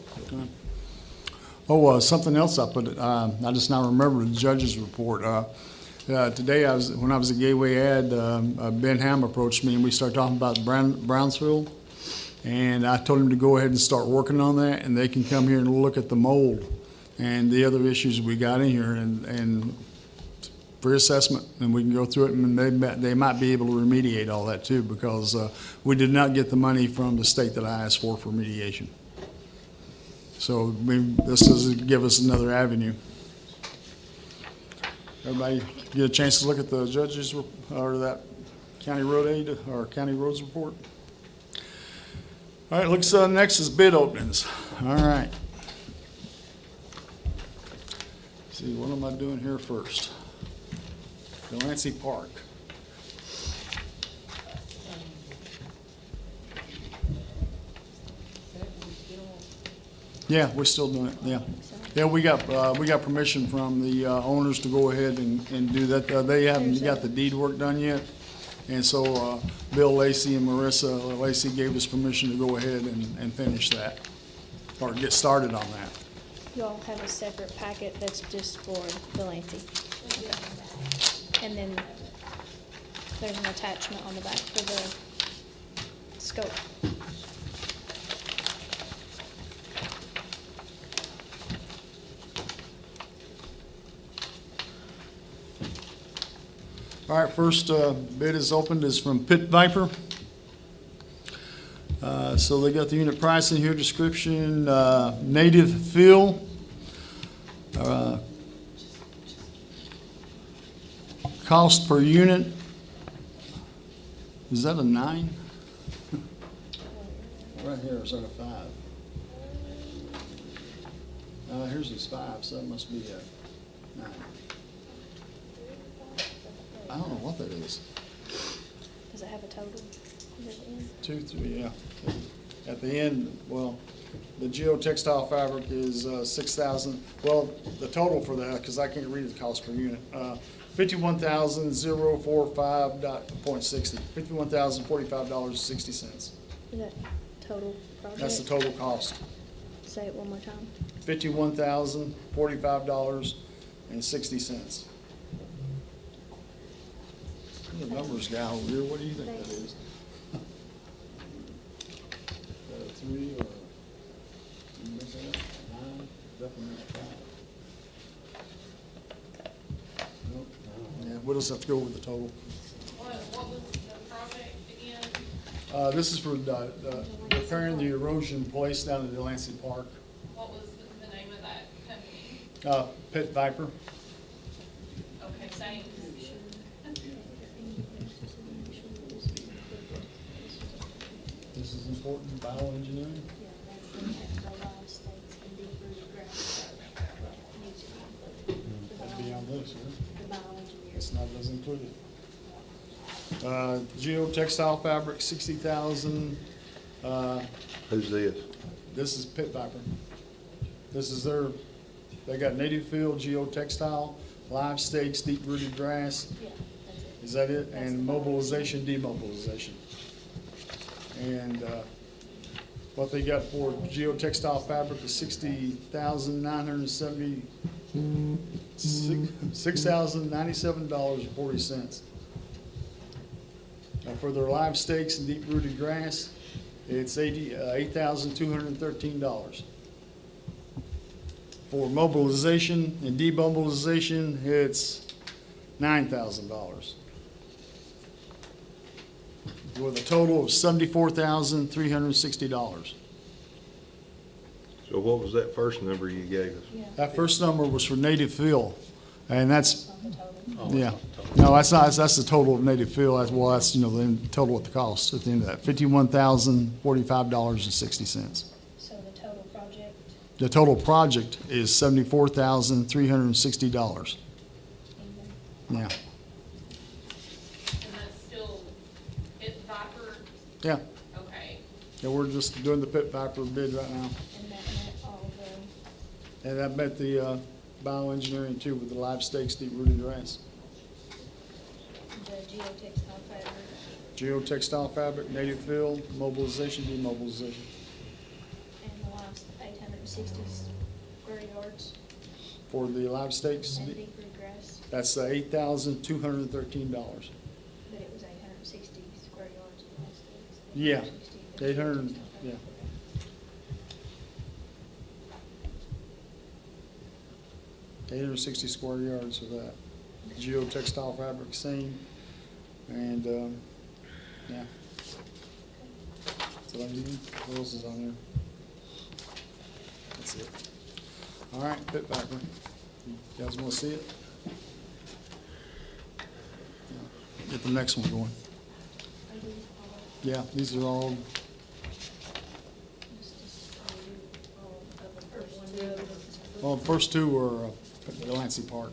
Oh, something else I put, I just now remember the judge's report. Today, when I was at Gateway Ad, Ben Ham approached me and we started talking about Brownsville. And I told him to go ahead and start working on that, and they can come here and look at the mold and the other issues we got in here and for assessment, and we can go through it, and they might be able to remediate all that too, because we did not get the money from the state that I asked for remediation. So this does give us another avenue. Everybody get a chance to look at the judge's or that county road aid or county roads report. All right, looks next is bid openings. All right. Let's see, what am I doing here first? Delancey Park. Yeah, we're still doing it, yeah. Yeah, we got permission from the owners to go ahead and do that. They haven't got the deed work done yet. And so Bill Lacey and Marissa Lacey gave us permission to go ahead and finish that, or get started on that. You all have a separate packet that's just for Delancey. Okay. And then there's an attachment on the back for the scope. All right, first bid is opened is from Pit Viper. So they got the unit price in here, description, native fill. Cost per unit, is that a 9? Right here, is that a 5? Here's this 5, so that must be a 9. I don't know what that is. Does it have a total? 2, 3, yeah. At the end, well, the geotextile fabric is 6,000. Well, the total for that, because I can't read the cost per unit, 51,045.60. $51,045.60. Is that total project? That's the total cost. Say it one more time. $51,045.60. The numbers guy over here, what do you think that is? 3 or 9? Definitely not 5. Nope. Yeah, we'll just have to go with the total. What was the project again? This is for repairing the erosion place down at Delancey Park. What was the name of that company? Pit Viper. Okay, same. This is important, bioengineering. That'd be on this, right? It's not, doesn't include it. Geotextile fabric, 60,000. Who's this? This is Pit Viper. This is they got native field, geotextile, live stakes, deep rooted grass. Is that it? And mobilization, demobilization. And what they got for geotextile fabric is $60,970, $6,097.40. For their live stakes and deep rooted grass, it's $8,213. For mobilization and demobilization, it's $9,000. With a total of $74,360. So what was that first number you gave us? That first number was for native fill, and that's, yeah. No, that's not, that's the total of native fill. That's the total at the cost at the end of that, $51,045.60. So the total project? The total project is $74,360. Yeah. And that's still Pit Viper? Yeah. Okay. Yeah, we're just doing the Pit Viper bid right now. And And I bet the bioengineering too with the live stakes, deep rooted grass. The geotextile fabric. Geotextile fabric, native fill, mobilization, demobilization. And the last 860 square yards For the live stakes, and deep root grass, that's $8,213. but it was 860 square yards of live stakes. Yeah, 860 for 800, geotextile yeah. fabric. 860 square yards of that. Geotextile fabric, same, and, yeah. So I need, what else is on there? That's it. All right, pit viper. You guys wanna see it? Yeah. Get the next one going. Are these all, Yeah, these are all, all of the first one? well, the first two were Delancey Park.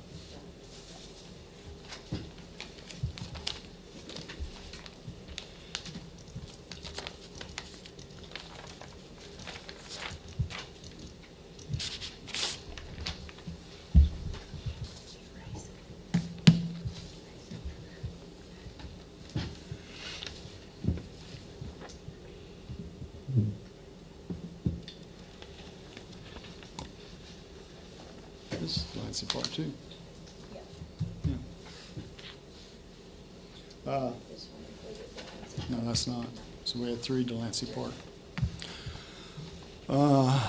This is Delancey Park too. Yeah. Yeah. This one included the Delancey. No, that's not. So we had 3 Delancey Park. The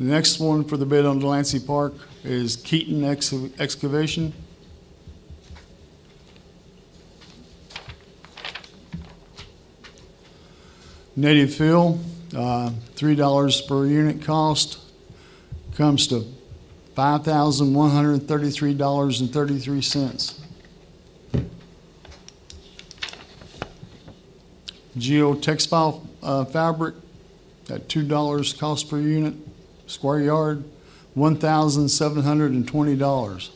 next one for the bid on Delancey Park is Keaton Excavation. Native fill, $3 per unit cost, comes to $5,133.33. Geotextile fabric at $2 cost per unit, square yard, $1,720.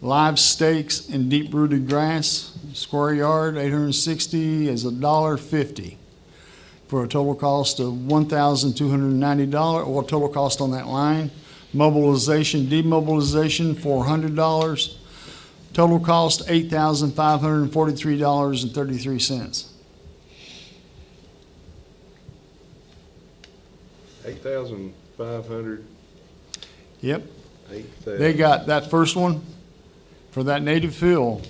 Live stakes and deep rooted grass, square yard, 860 is $1.50 for a total cost of $1,290, or total cost on that line. Mobilization, demobilization, $400. Total cost, $8,543.33. 8,500, Yep. 8,000. They got that first one, for that native fill,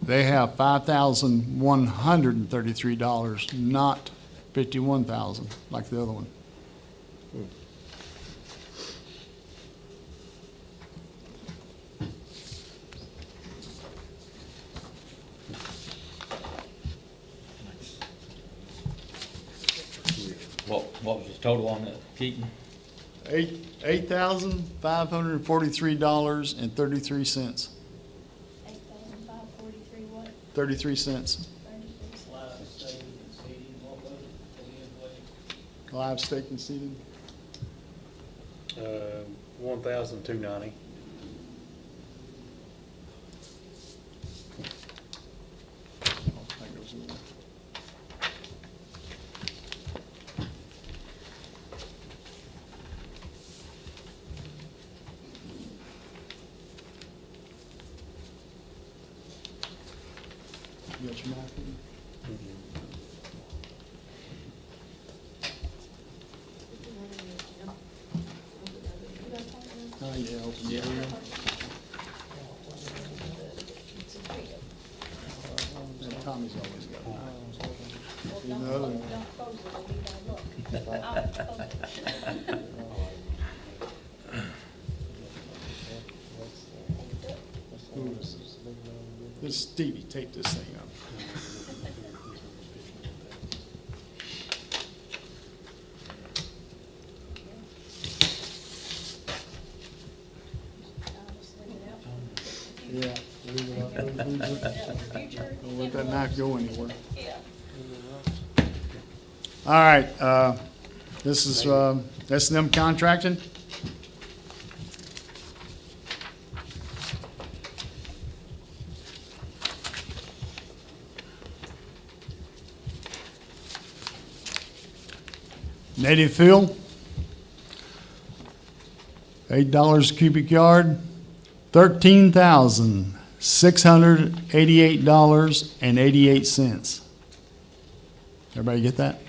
they have $5,133, not $51,000 like the other one. What was the total on that, Keaton? $8,543.33. 8,543 what? 33 cents. 33 Live steak and seated. 1,290. That goes in there. You got your napkin? Oh, yeah, open the area. And Tommy's always got one. You know, Don't close it, or we don't look. Oh, okay. This Stevie, tape this thing up. Yeah. Leave it up. Don't let that knife go anywhere. All right, this is S&M Contracting. Native fill, $8 a cubic yard, $13,688.88. Everybody get that?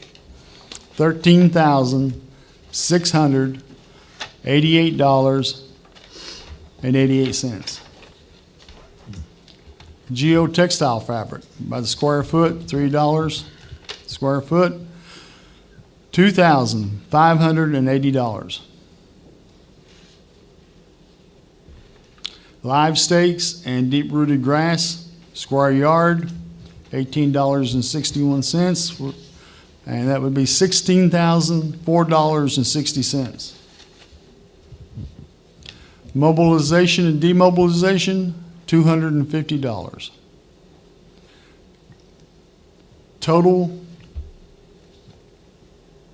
$13,688.88. Geotextile fabric by the square foot, $3 square foot, $2,580. Live stakes and deep-rooted grass, square yard, $18.61, and that would be $16,004.60. Mobilization and demobilization, $250.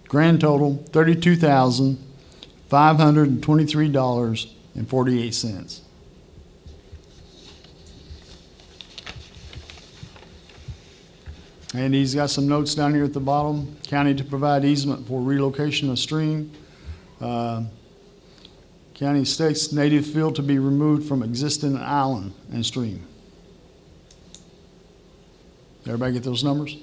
Grand total, $32,523.48. And he's got some notes down here at the bottom. County to provide easement for relocation of stream. County states native fill to be removed from existing island and stream. Everybody get those numbers?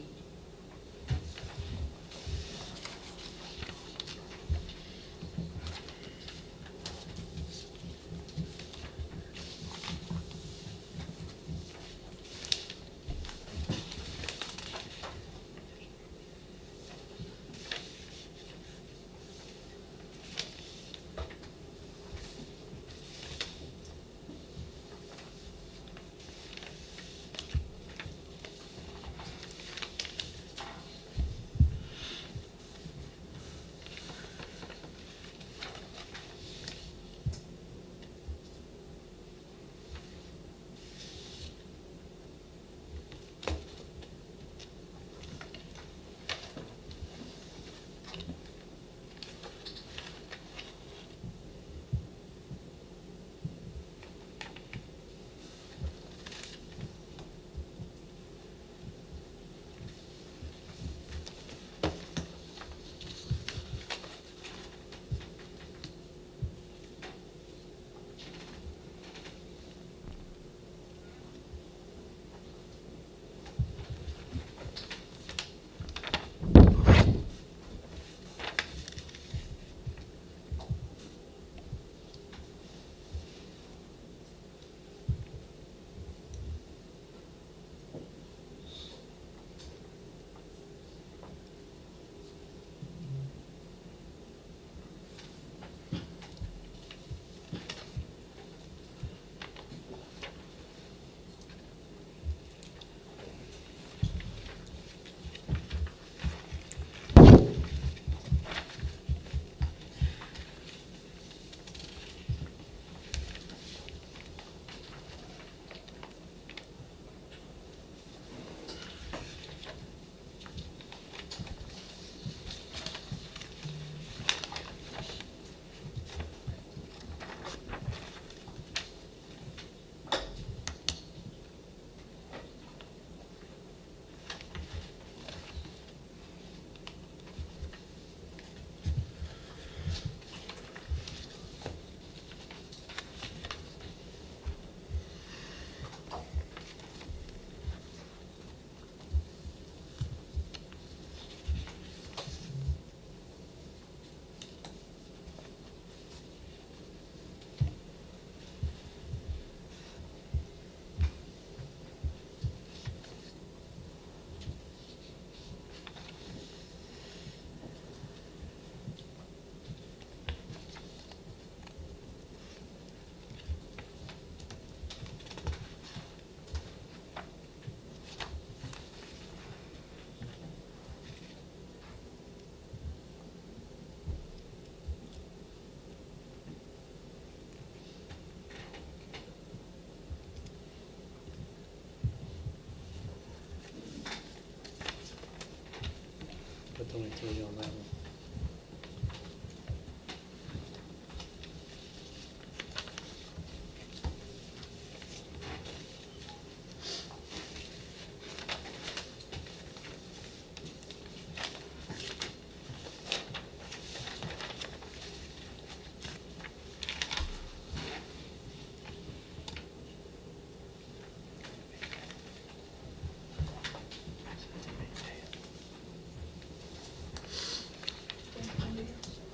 That's only 3 on that one.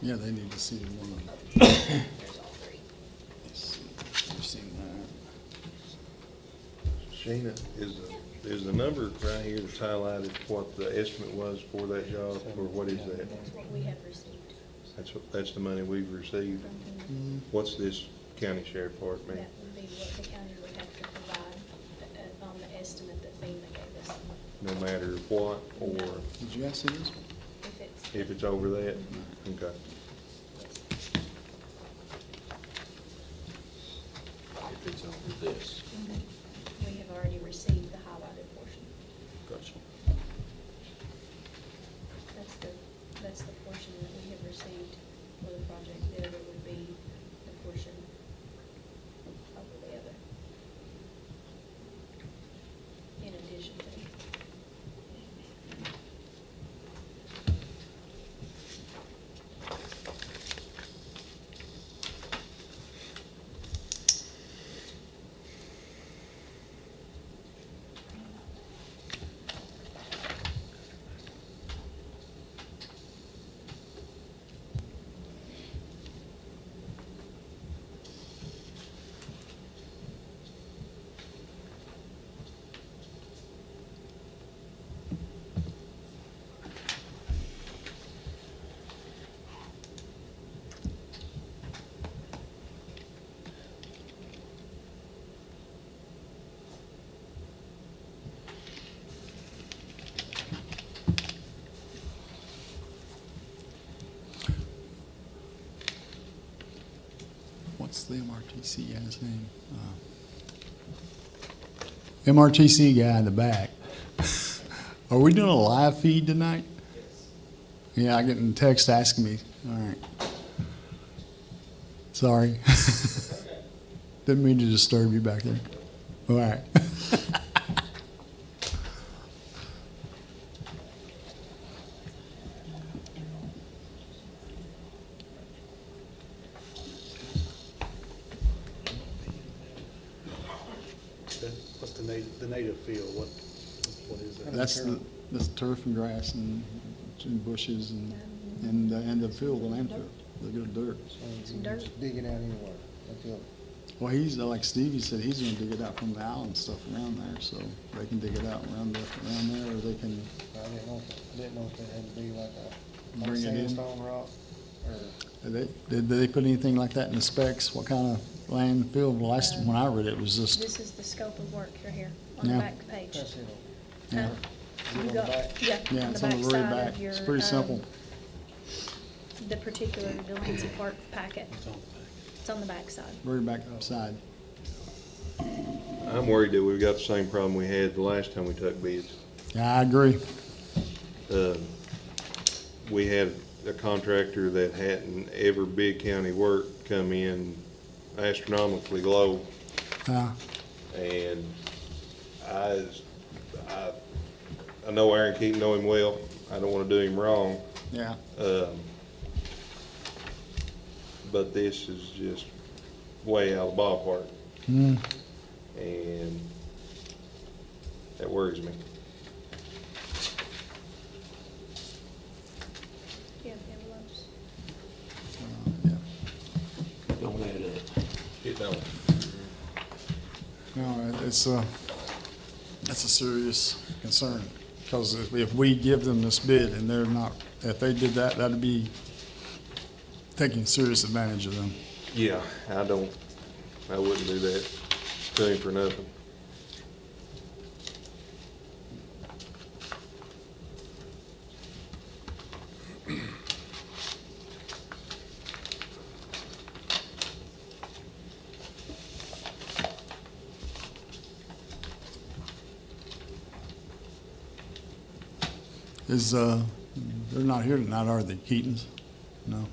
Yeah, they need to see the one. There's all three. Let's see. You've seen that. Sheena, is the number right here that's highlighted what the estimate was for that job, or what is that? That's what we have received. That's the money we've received. What's this county sheriff part, man? That would be what the county would have to provide on the estimate that FEMA gave us. No matter what, or Did you guys see this? if it's over that? Okay. If it's over this. We have already received the highlighted portion. Gotcha. That's the portion that we have received for the project. The other would be the portion over the other. In addition to. What's the MRTC guy's name? MRTC guy in the back. Are we doing a live feed tonight? Yeah, I get a text asking me. All right. Sorry. Didn't mean to disturb you back there. All right. What's the native field? What is that? That's turf and grass and bushes and the field, the landfill, the good dirt. Some dirt. Dig it out anywhere. Well, he's, like Stevie said, he's gonna dig it out from the island stuff around there, so they can dig it out around there, or they can I didn't know if it had to be like a bring it in. sandstone rock, or Did they put anything like that in the specs? What kind of landfill? The last, when I read it, was just, This is the scope of work right here on the Yeah. back page. that's it. yeah, You on the got, back? yeah, yeah, on the it's on the back very side back. of your. It's pretty simple. The particular Delancey Park packet. It's on the back. It's on the back side. Very back side. I'm worried that we've got the same problem we had the last time we took bids. Yeah, I agree. We had a contractor that hadn't ever bid county work come in astronomically low, and I know Aaron Keaton, know him well. I don't want to do him wrong. Yeah. But this is just way out of the ballpark, and that worries me. Do you have envelopes? Yeah. Don't add up. It don't. No, that's a serious concern, because if we give them this bid and they're not, if they did that, that'd be taking serious advantage of them. Yeah, I wouldn't do that to him for nothing. They're not here tonight, are they, Keatons? No.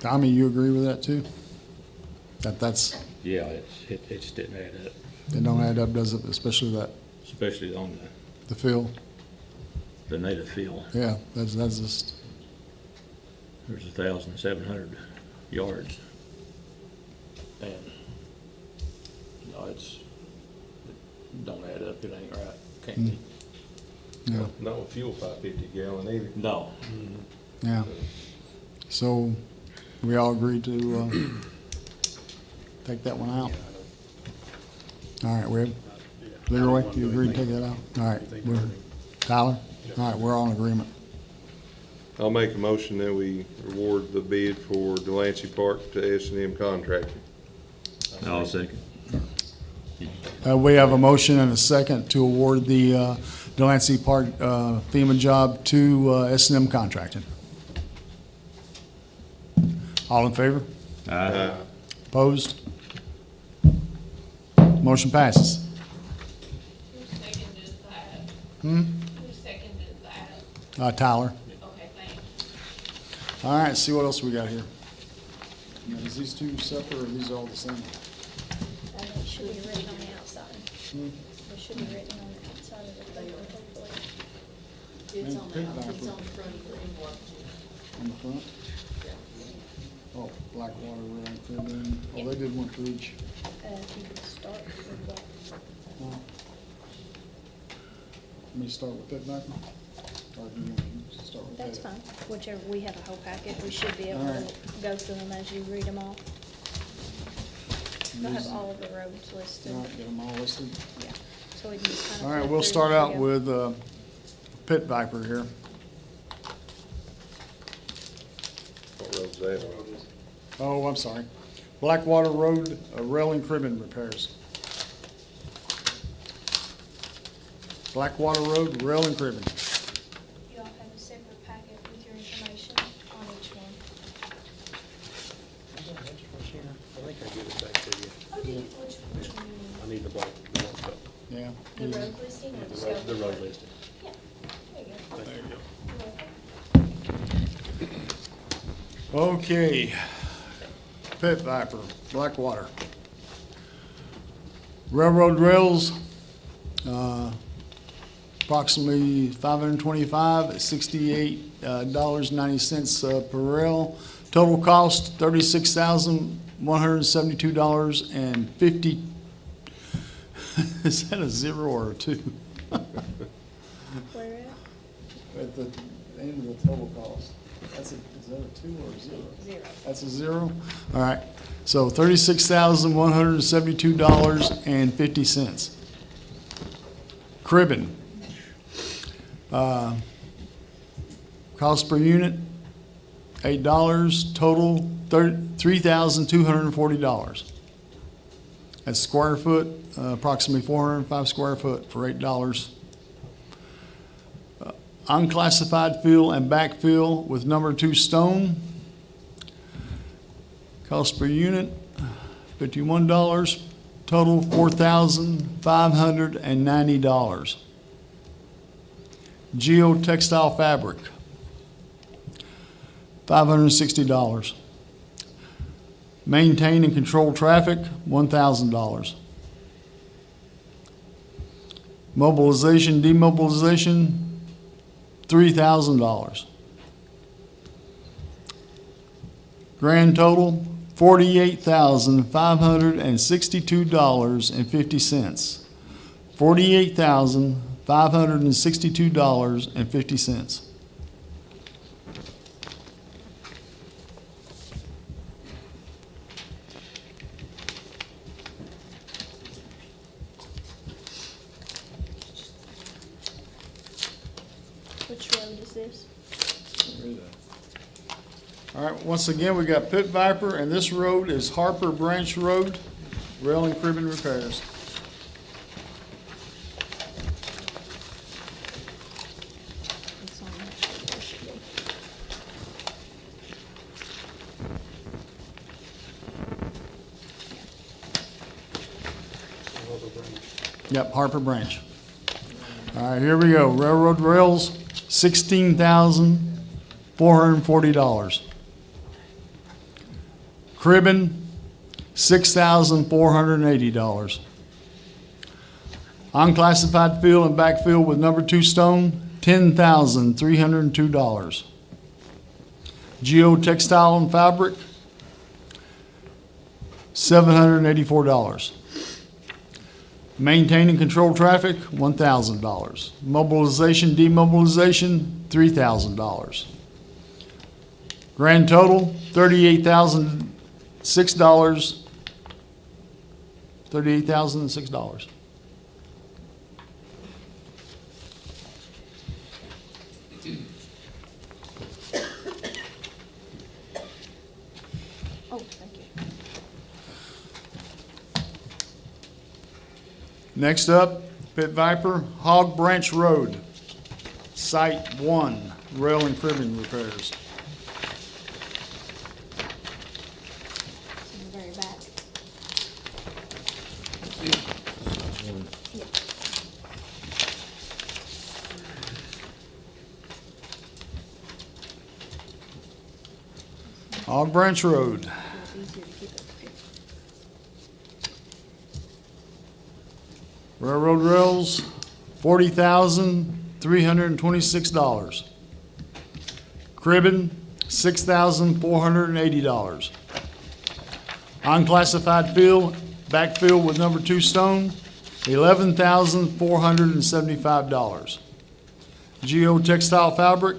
Tommy, you agree with that too? That's, Yeah, it just didn't add up, it don't add up, does it, especially especially on the fill? the native field. Yeah, that's just, There's 1,700 yards. And, no, it don't add up, it ain't right, can't be. yeah, No fuel 550 gallon either. No. yeah. So, we all agree to, take that one out? All right, Webb? Leroy, you agree to take that out? All right, Tyler? All right, we're all in agreement. I'll make a motion that we award the bid for Delancey Park to S&M Contracting. I'll second. We have a motion and a second to award the Delancey Park FEMA job to S&M Contracting. All in favor? Aye. Opposed? Motion passes. Who seconded that? Hmm? Who seconded that? Tyler. Okay, thanks. All right, see what else we got here. Now, is these two separate or are these all the same? It should be written on the outside. It should be written on the outside of the paper, hopefully. It's on the, Pit it's viper. on the front of the envelope. On the front? Oh, Blackwater, Red Ink Ribbon. Oh, they did one for each. If you could start with that. Oh. Let me start with Pit Viper? Or do you want to start with That's that? fine. Whichever, we have a whole packet. We should be able All to right. go through them as you read them all. They'll have all of the roads listed. All right, get them all listed. Yeah. So we can just kind of. All right, flip we'll through start as we out go. with Pit Viper here. What road's that on? Oh, I'm sorry. Blackwater Road railing cribbing repairs. Blackwater Road railing cribbing. You all have a separate packet with your information on each one. I think I give it back to you. Oh, did you? Which one? I need the black, Yeah. The road listing or the the scope? road, the road listing. Yeah. There you go. There you go. You're welcome. Okay. Pit Viper, Blackwater. Railroad rails, approximately 525 at $68.90 per rail. Total cost, $36,172.50. Is that a zero or a two? Where at? At the end of the total cost. Is that a two or a zero? Zero. That's a zero? All right. So $36,172.50. Cribbing. Cost per unit, $8. Total, $3,240. That's square foot, approximately 405 square foot for $8. Unclassified fill and backfill with number 2 stone. Cost per unit, $51. Total, $4,590. Geotextile fabric, $560. Maintain and control traffic, $1,000. Mobilization, demobilization, $3,000. Grand total, $48,562.50. $48,562.50. Which road is this? All right, once again, we got Pit Viper, and this road is Harper Branch Road, rail and cribbing repairs. It's on that sheet. There should be. Yep, Harper Branch. All right, here we go. Railroad rails, $16,440. Cribbin, $6,480. Unclassified fill and backfill with number 2 stone, $10,302. Geotextile and fabric, $784. Maintain and control traffic, $1,000. Mobilization, demobilization, $3,000. Grand total, $38,006. $38,006. Oh, thank you. Next up, Pit Viper, Hog Branch Road, Site 1, rail and cribbing repairs. In the very back. Yeah. Hog Branch Road. It's easier to keep it. Railroad rails, $40,326. Cribbing, $6,480. Unclassified fill, backfill with number 2 stone, $11,475. Geotextile fabric,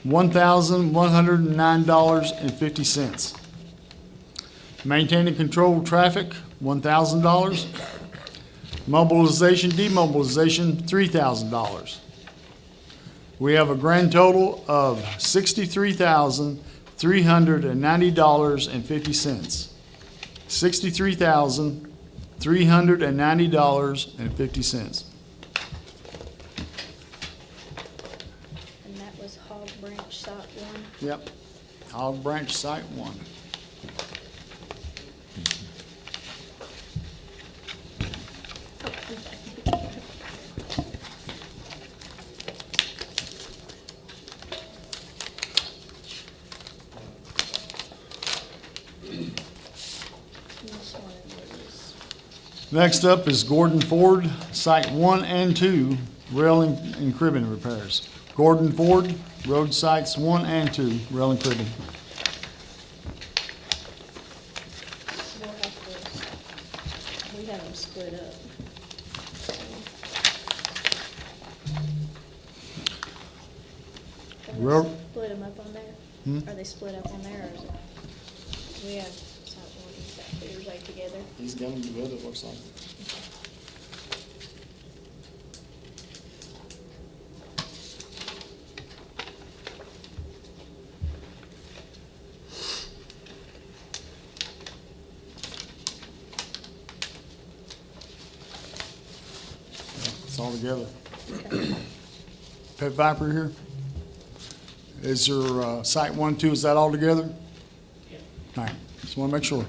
$1,109.50. Maintain and control traffic, $1,000. Mobilization, demobilization, $3,000. We have a grand total of $63,390.50. $63,390.50. And that was Hog Branch Site 1. Yep. Hog Branch Site 1. Next up is Gordon Ford, Site 1 and 2, rail and cribbing repairs. Gordon Ford, road sites 1 and 2, rail and cribbing. We have them split up. Rail- Split them up on there? Are they split up on there, or is it? We have Site 1, he's got figures like together. He's got them together, it looks like. It's all together. Pet Viper here? Is your Site 1, 2, is that all together? Yeah. All right, just want to make sure.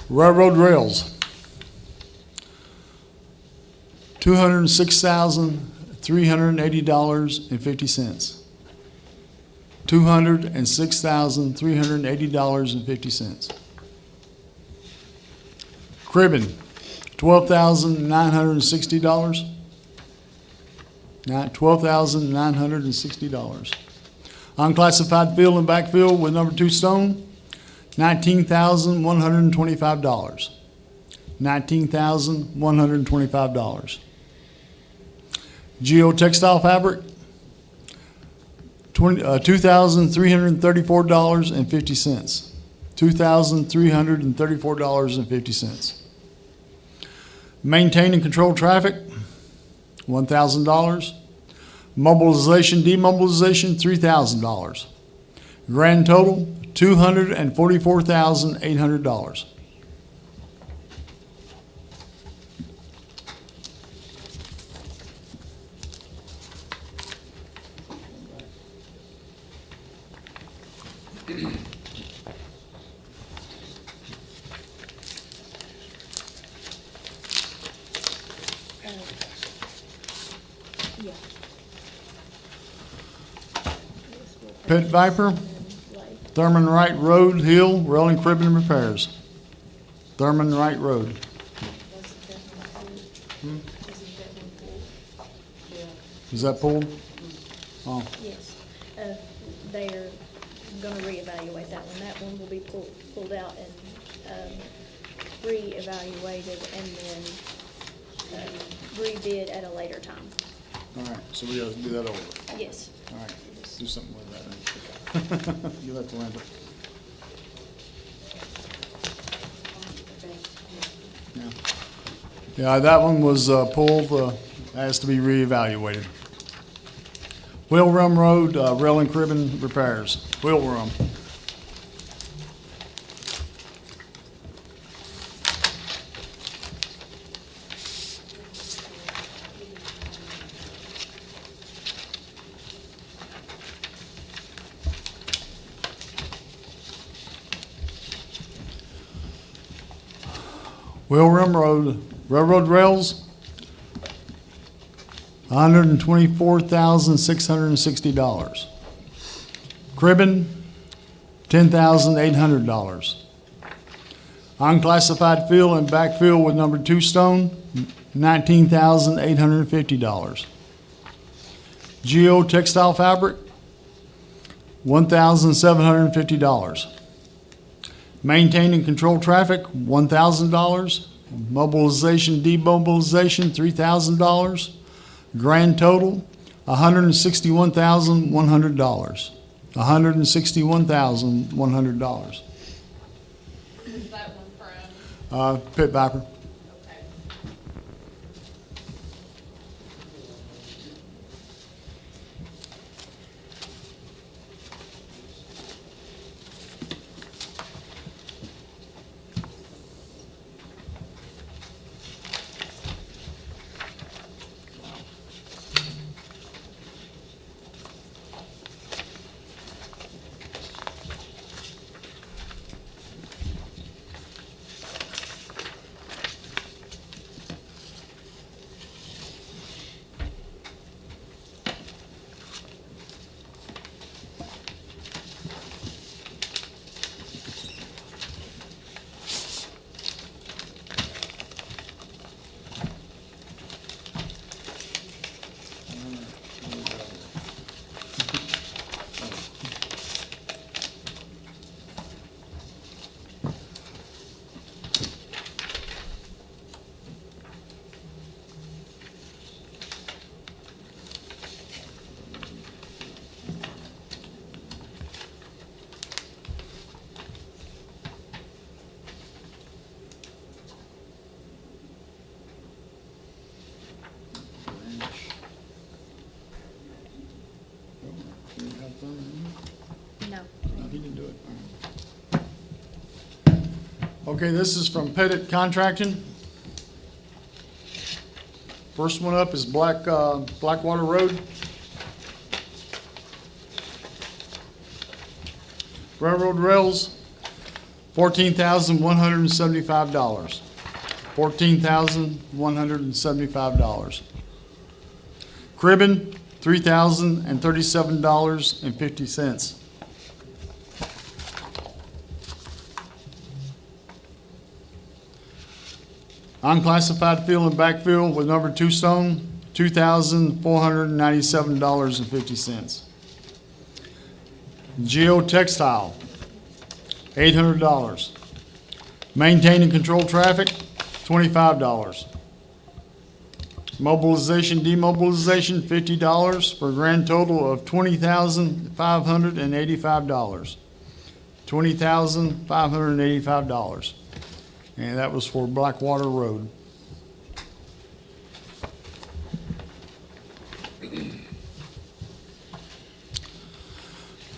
Railroad rails, $206,380.50. $206,380.50. Cribbing, $12,960. $12,960. Unclassified fill and backfill with number 2 stone, $19,125. $19,125. Geotextile fabric, $2,334.50. $2,334.50. Maintain and control traffic, $1,000. Mobilization, demobilization, $3,000. Grand total, $244,800. Yeah. Pit Viper, Thurman Wright Road, Hill, railing, cribbing repairs. Thurman Wright Road. Is that pulled? Oh, Yes, they're gonna reevaluate that one. That one will be pulled out and, reevaluated and then, rebid at a later time. all right, so we gotta do that over. Yes. All right, let's do something with that then. Give that to Linda. Yeah. Yeah, that one was pulled, has to be reevaluated. Wheel Rum Road, railing, cribbing repairs. Wheel Rum. Wheel Rim Road, railroad rails, $124,660. Cribbin, $10,800. Unclassified fill and backfill with number 2 stone, $19,850. Geo textile fabric, $1,750. Maintain and control traffic, $1,000. Mobilization, demobilization, $3,000. Grand total, $161,100. $161,100. Who's that one from? Pit Viper. Okay. No. No, he didn't do it. Okay, this is from Pettit Contracting. First one up is Blackwater Road. Railroad rails, $14,175. $14,175. Cribbin, $3,037.50. Unclassified fill and backfill with number 2 stone, $2,497.50. Geotextile, $800. Maintain and control traffic, $25. Mobilization, demobilization, $50 for a grand total of $20,585. $20,585. And that was for Blackwater Road.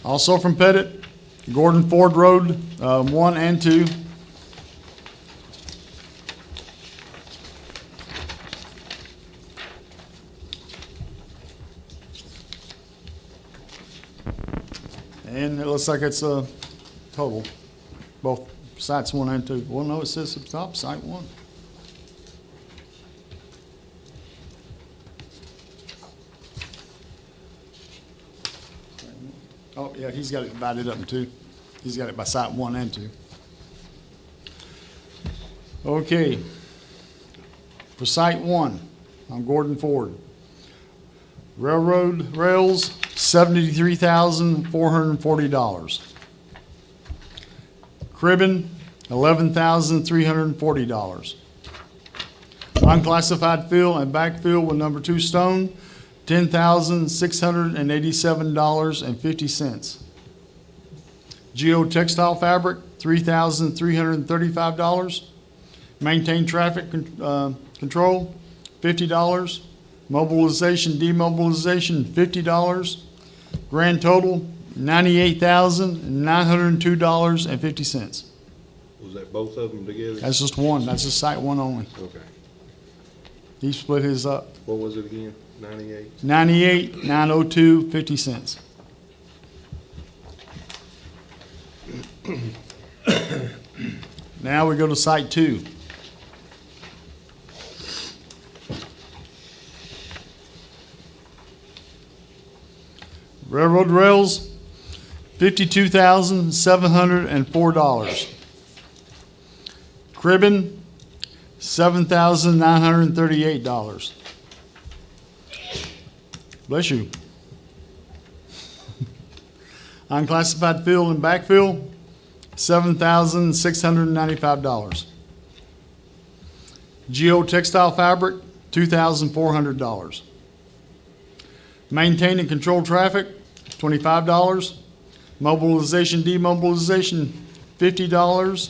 Also from Pettit, Gordon Ford Road, 1 and 2. And it looks like it's a total, both sites 1 and 2. Well, no, it says at the top, site 1. Oh, yeah, he's got it divided up in two. He's got it by site 1 and 2. Okay. For site 1, on Gordon Ford. Railroad rails, $73,440. Cribbin, $11,340. Unclassified fill and backfill with number 2 stone, $10,687.50. Geotextile fabric, $3,335. Maintain traffic control, $50. Mobilization, demobilization, $50. Grand total, $98,902.50. Was that both of them together? That's just one. That's just site 1 only. Okay. He split his up. What was it again? 98? $98,902.50. Now we go to site 2. Railroad rails, $52,704. Cribbin, $7,938. Bless you. Unclassified fill and backfill, $7,695. Geotextile fabric, $2,400. Maintain and control traffic, $25. Mobilization, demobilization, $50.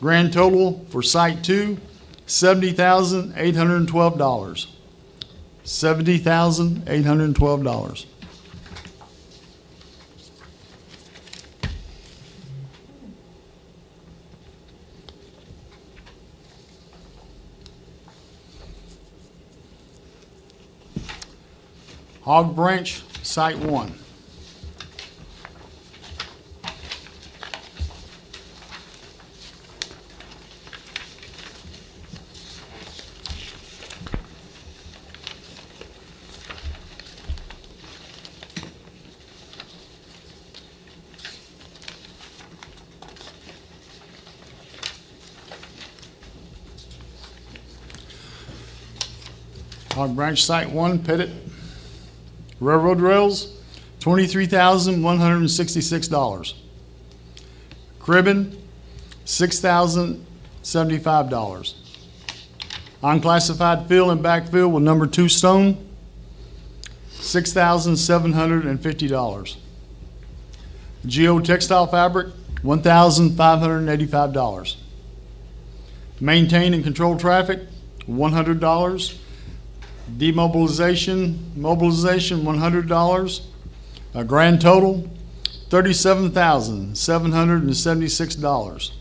Grand total for site 2, $70,812. $70,812. Hog Branch, site 1. Hog Branch, site 1, Pettit. Railroad rails, $23,166. Cribbin, $6,075. Unclassified fill and backfill with number 2 stone, $6,750. Geotextile fabric, $1,585. Maintain and control traffic, $100. Demobilization, mobilization, $100. A grand total, $37,776.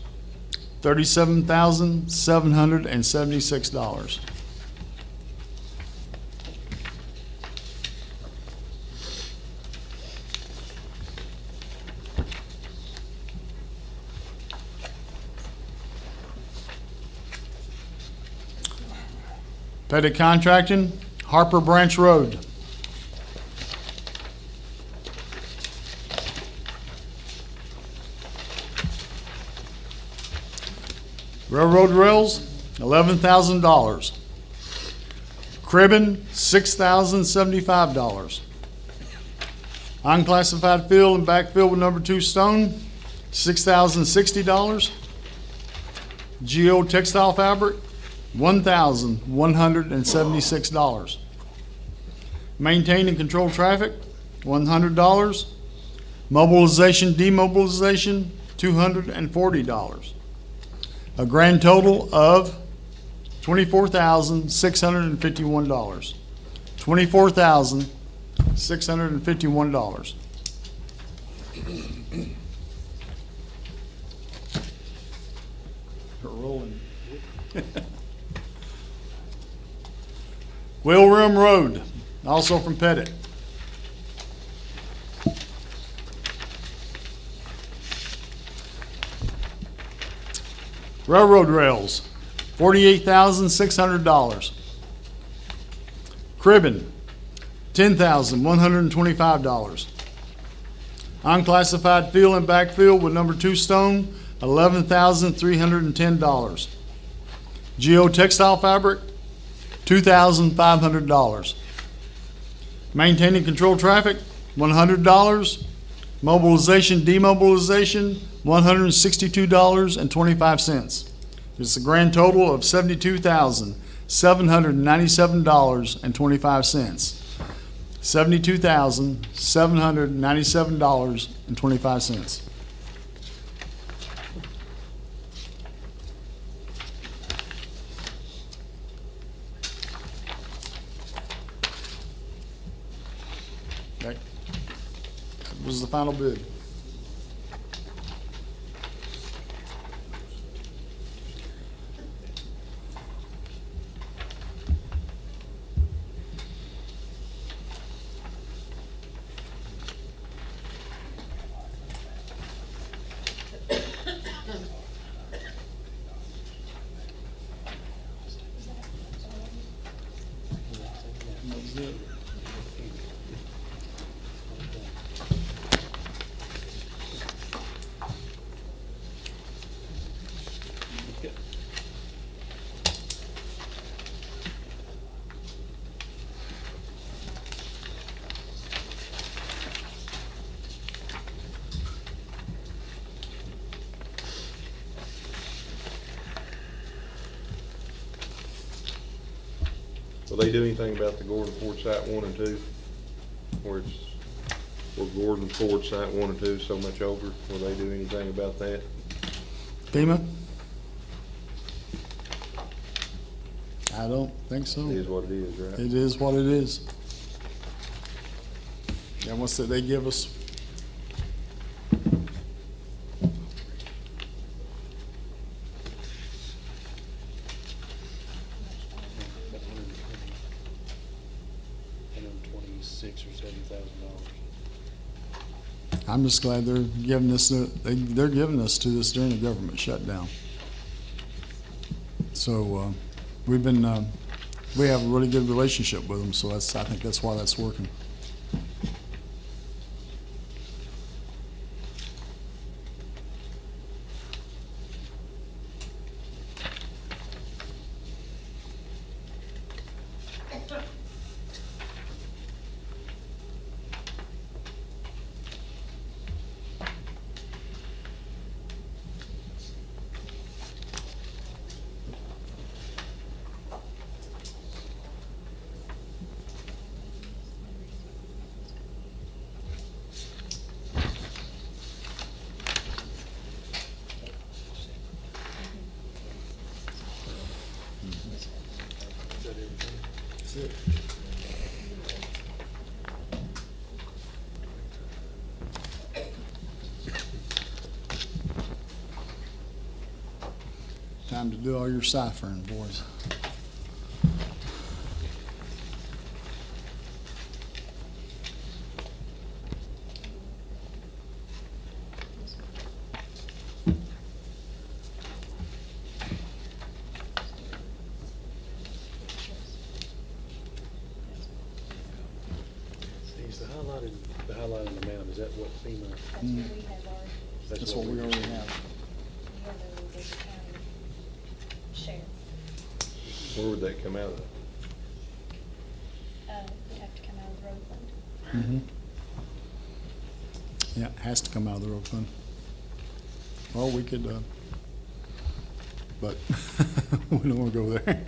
$37,776. Pettit Contracting, Harper Branch Road. Railroad rails, $11,000. Cribbin, $6,075. Unclassified fill and backfill with number 2 stone, $6,060. Geotextile fabric, $1,176. Maintain and control traffic, $100. Mobilization, demobilization, $240. A grand total of $24,651. $24,651. We're rolling. Wheel Rim Road, also from Pettit. Railroad rails, $48,600. Cribbin, $10,125. Unclassified fill and backfill with number 2 stone, $11,310. Geotextile fabric, $2,500. Maintaining control traffic, $100. Mobilization, demobilization, $162.25. It's a grand total of $72,797.25. $72,797.25. Okay. That was the final bid. Will they do anything about the Gordon Ford Site 1 and 2? Where Gordon Ford Site 1 and 2 is so much over? Will they do anything about that? FEMA? I don't think so. It is what it is, right? It is what it is. And what's that they give us? $126,000 or $7,000. I'm just glad they're giving us, they're giving us to this during the government shutdown. So, we have a really good relationship with them, so I think that's why that's working. Time to do all your ciphering, boys. Is the highlighted amount, is that what FEMA? That's what we already have. Where would that come out of? It'd have to come out of the road fund. Mm-hmm. Yeah, it has to come out of the road fund. Well, we could, but we don't want to go there.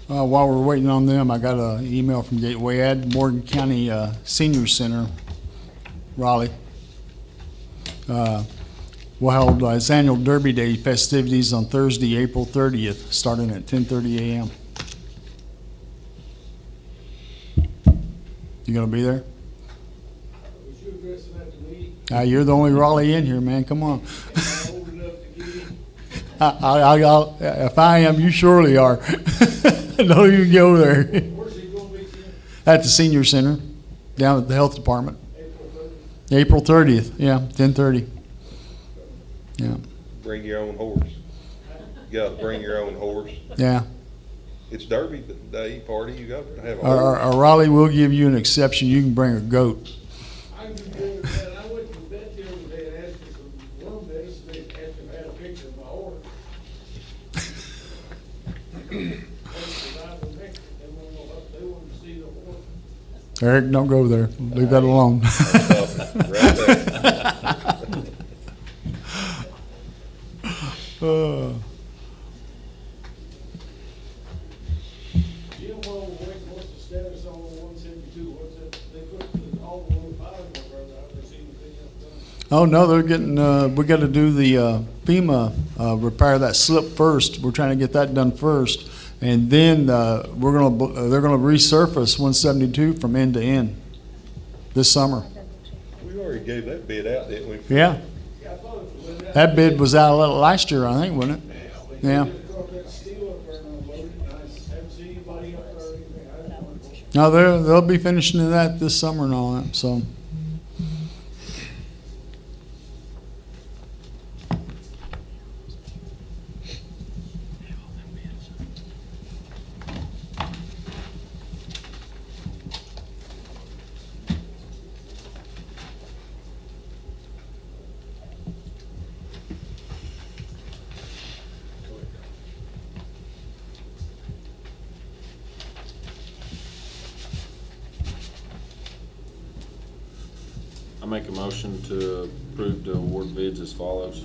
While we're waiting on them, I got an email from Gateway Ed, Morgan County Senior Center, Raleigh. Will hold its annual Derby Day festivities on Thursday, April 30th, starting at 10:30 a.m. You gonna be there? Was you addressing that to me? You're the only Raleigh in here, man. Come on. Am I old enough to get in? If I am, you surely are. Don't even go there. Where's he gonna be, Tim? At the senior center, down at the health department. April 30th? April 30th, yeah, 10:30. Yeah, Bring your own horse. You gotta bring your own horse. yeah. It's Derby Day party, you got to have a horse. Raleigh will give you an exception. You can bring a goat. I can do it, man. I went to the vet the other day and asked for some worm beds, and they asked if I had a picture of my horse. They wanted to see the horse. Eric, don't go there. Leave that alone. Right there. Jim, what's the status on 172? What's that, they put all the little fire over there, I've never seen anything else done. Oh, no, they're getting, we got to do the FEMA repair that slip first. We're trying to get that done first. And then they're going to resurface 172 from end to end this summer. We already gave that bid out, didn't we? Yeah. Yeah, I thought it was. That bid was out last year, I think, wasn't it? Yeah. That steel up there and unloaded, and I haven't seen anybody up there or anything. I don't know. No, they'll be finishing that this summer and all that, so. I make a motion to approve the award bids as follows.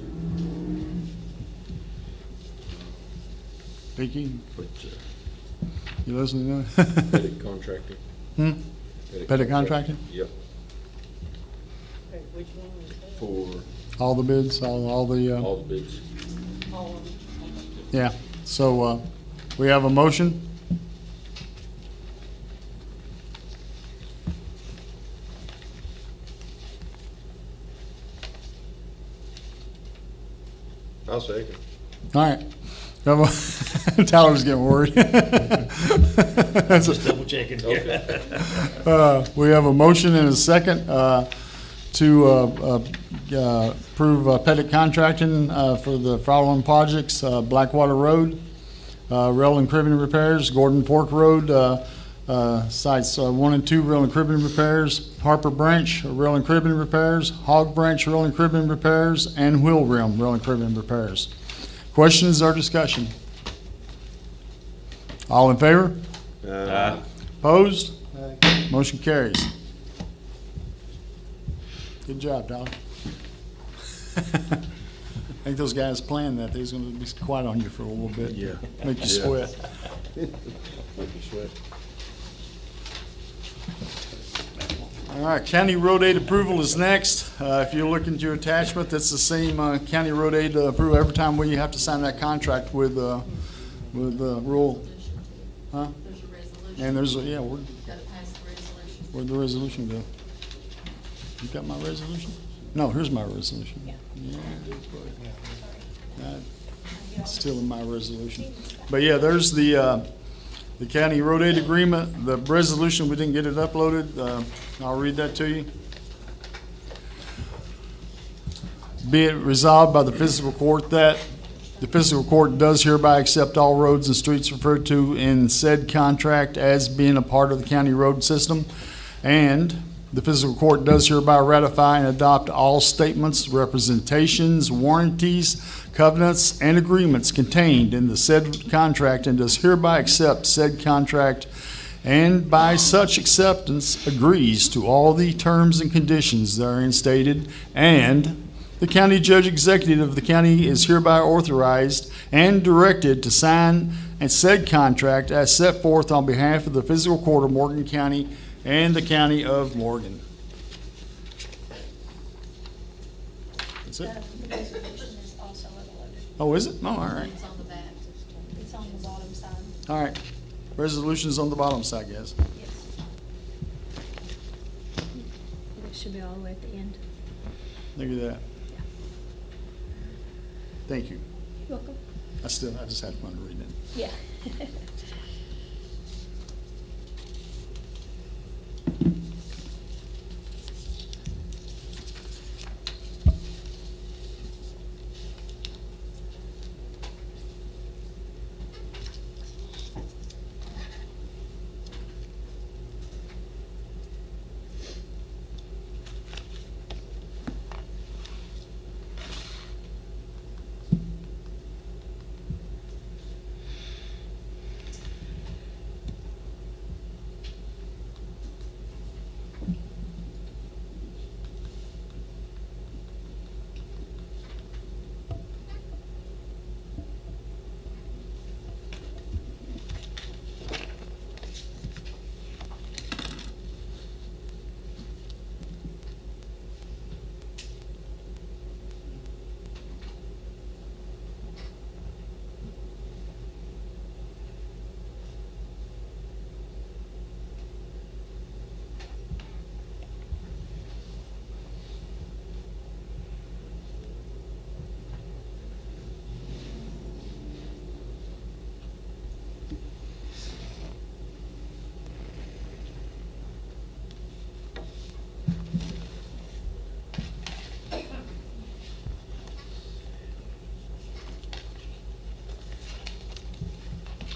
Vicky, Which, you listening to that? Pettit Contracting. Pettit Contracting? Yep. Which one was that? For All the bids, all the, all the bids. All of them. yeah. So, we have a motion. I'll second. All right. Tyler's getting worried. That's a- Double checking. We have a motion and a second to approve Pettit Contracting for the following projects: Blackwater Road, rail and cribbing repairs; Gordon Fork Road, sites 1 and 2 rail and cribbing repairs; Harper Branch rail and cribbing repairs; Hog Branch rail and cribbing repairs; and Wheel Rim rail and cribbing repairs. Questions or discussion? All in favor? Opposed? Motion carries. Good job, Tyler. I think those guys planned that. They was gonna be quiet on you for a little bit. Yeah. Make you Yeah. sweat. All right, county road aid approval is next. If you look into your attachment, that's the same county road aid approval every time we have to sign that contract with rural. Huh? There's a resolution. And there's, yeah, Gotta pass the resolution. where'd the resolution go? You got my resolution? No, here's my resolution. Yeah. It's still in my resolution. But yeah, there's the county road aid agreement, the resolution, we didn't get it uploaded. I'll read that to you. Be it resolved by the fiscal court that the fiscal court does hereby accept all roads and streets referred to in said contract as being a part of the county road system. And the fiscal court does hereby ratify and adopt all statements, representations, warranties, covenants, and agreements contained in the said contract, and does hereby accept said contract, and by such acceptance agrees to all the terms and conditions therein stated, and the county judge executive of the county is hereby authorized and directed to sign and said contract as set forth on behalf of the Fiscal Court of Morgan County and the County of Morgan. That's it? The resolution is also uploaded. Oh, is it? Oh, all right. It's on the back. It's on the bottom side. All right. Resolution's on the bottom side, guys. Yes. It should be all the way at the end. Look at that. Thank you. You're welcome. I just had fun reading it. Yeah.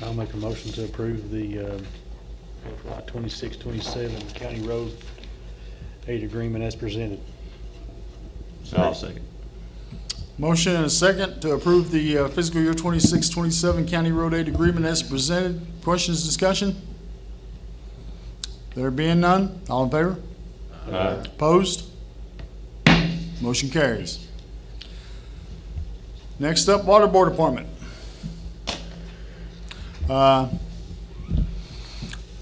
I'll make a motion to approve the FY 26-27 County Road Aid Agreement as presented. I'll second. Motion and a second to approve the fiscal year 26-27 County Road Aid Agreement as presented. Questions, discussion? There being none, all in favor? Aye. Opposed? Motion carries. Next up, Water Board appointment.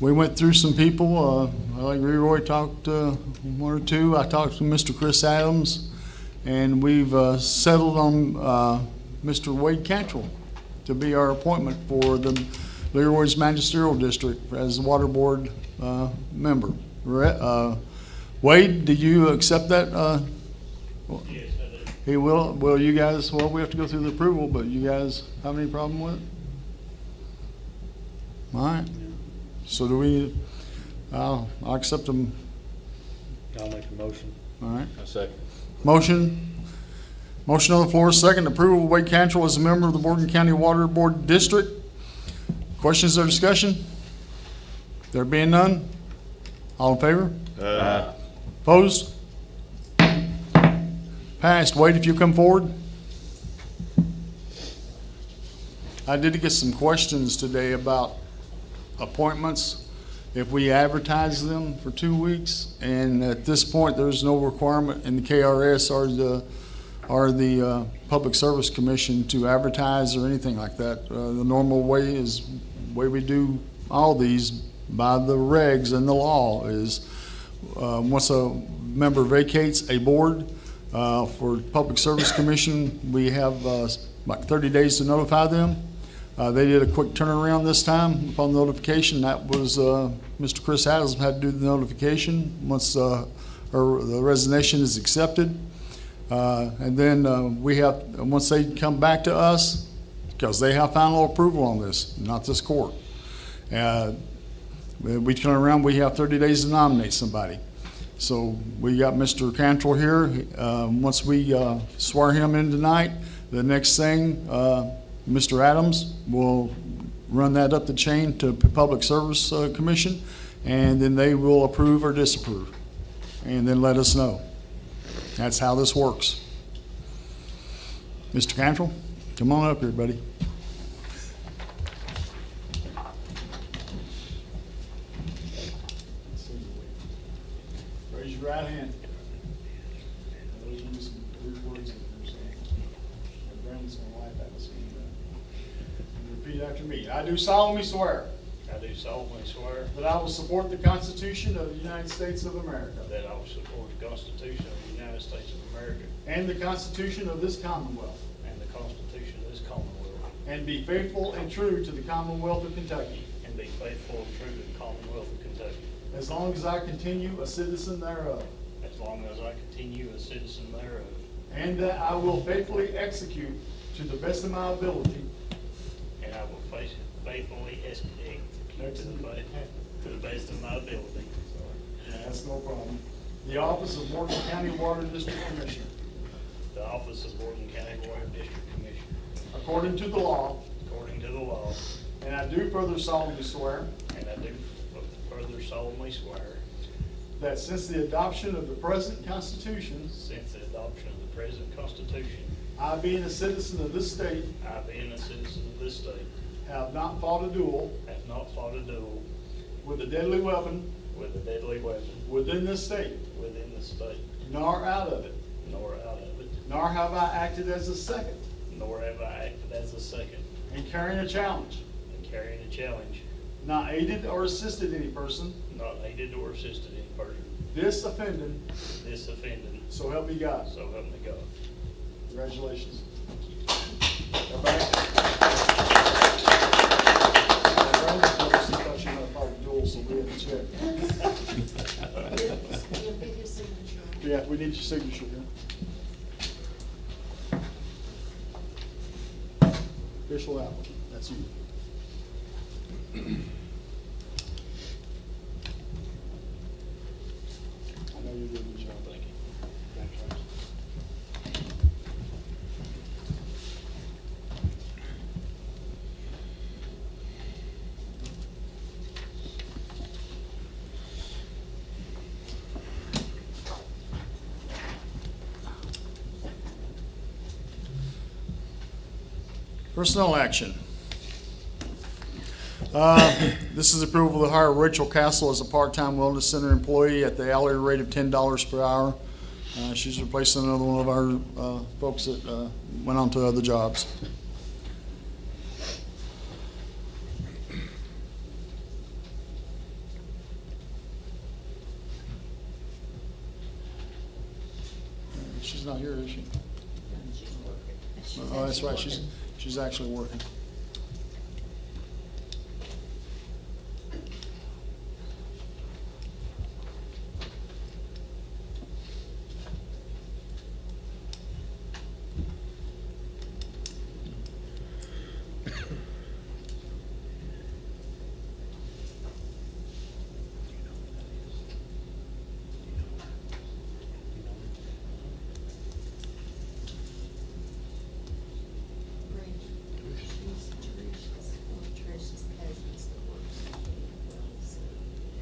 We went through some people. I think Leroy talked one or two. I talked to Mr. Chris Adams, and we've settled on Mr. Wade Cantrell to be our appointment for the Leroy's Magisterial District as the Water Board member. Wade, did you accept that? Yes, I do. He will. Well, you guys, well, we have to go through the approval, but you guys have any problem with it? All right. So do we, I'll accept them. I'll make a motion. All right. A second. Motion on the floor, second approval of Wade Cantrell as a member of the Morgan County Water Board District. Questions or discussion? There being none, all in favor? Aye. Opposed? Passed. Wade, if you come forward. I did get some questions today about appointments, if we advertise them for 2 weeks, and at this point, there's no requirement in the KRS or the Public Service Commission to advertise or anything like that. The normal way is, way we do all these by the regs and the law is, once a member vacates a board, for Public Service Commission, we have like 30 days to notify them. They did a quick turnaround this time upon notification. That was Mr. Chris Adams had to do the notification once the resignation is accepted. And then we have, once they come back to us, because they have final approval on this, not this court. We turn around, we have 30 days to nominate somebody. So we got Mr. Cantrell here. Once we swear him in tonight, the next thing, Mr. Adams will run that up the chain to Public Service Commission, and then they will approve or disapprove, and then let us know. That's how this works. Mr. Cantrell, come on up here, buddy. Raise your right hand. Those are some weird words in there, so Brandon's gonna laugh at us. Repeat after me. me. I do solemnly swear I do solemnly swear that I will support the Constitution of the United States of America that I will support the Constitution of the United States of America and the Constitution of this Commonwealth, and the Constitution of this Commonwealth, and be faithful and true to the Commonwealth of Kentucky, and be faithful and true to the Commonwealth of Kentucky, as long as I continue a citizen thereof, as long as I continue a citizen thereof, and that I will faithfully execute to the best of my ability and I will faithfully execute to the best of my ability. That's no problem. The office of Morgan County Water District Commissioner, The office of Morgan County Water District Commissioner, according to the law, according to the law, and I do further solemnly swear and I do further solemnly swear that since the adoption of the present Constitution, since the adoption of the present Constitution, I, being a citizen of this state, I, being a citizen of this state, have not fought a duel have not fought a duel with a deadly weapon with a deadly weapon within this state, within the state, nor out of it, nor out of it, nor have I acted as a second nor have I acted as a second in carrying a challenge, in carrying a challenge, not aided or assisted any person, not aided or assisted any person, this offending, this offending, so help me God. so help me God. Congratulations. Yeah, we need your signature here. Official applicant, that's you. I know you're doing a good job. Thank you. Congratulations. Personnel action. This is approval to hire Rachel Castle as a part-time wellness center employee at the hourly rate of $10 per hour. She's replacing another one of our folks that went on to other jobs. She's not here, is she? Oh, that's right, she's actually working. Trish's cousins that works at Wells.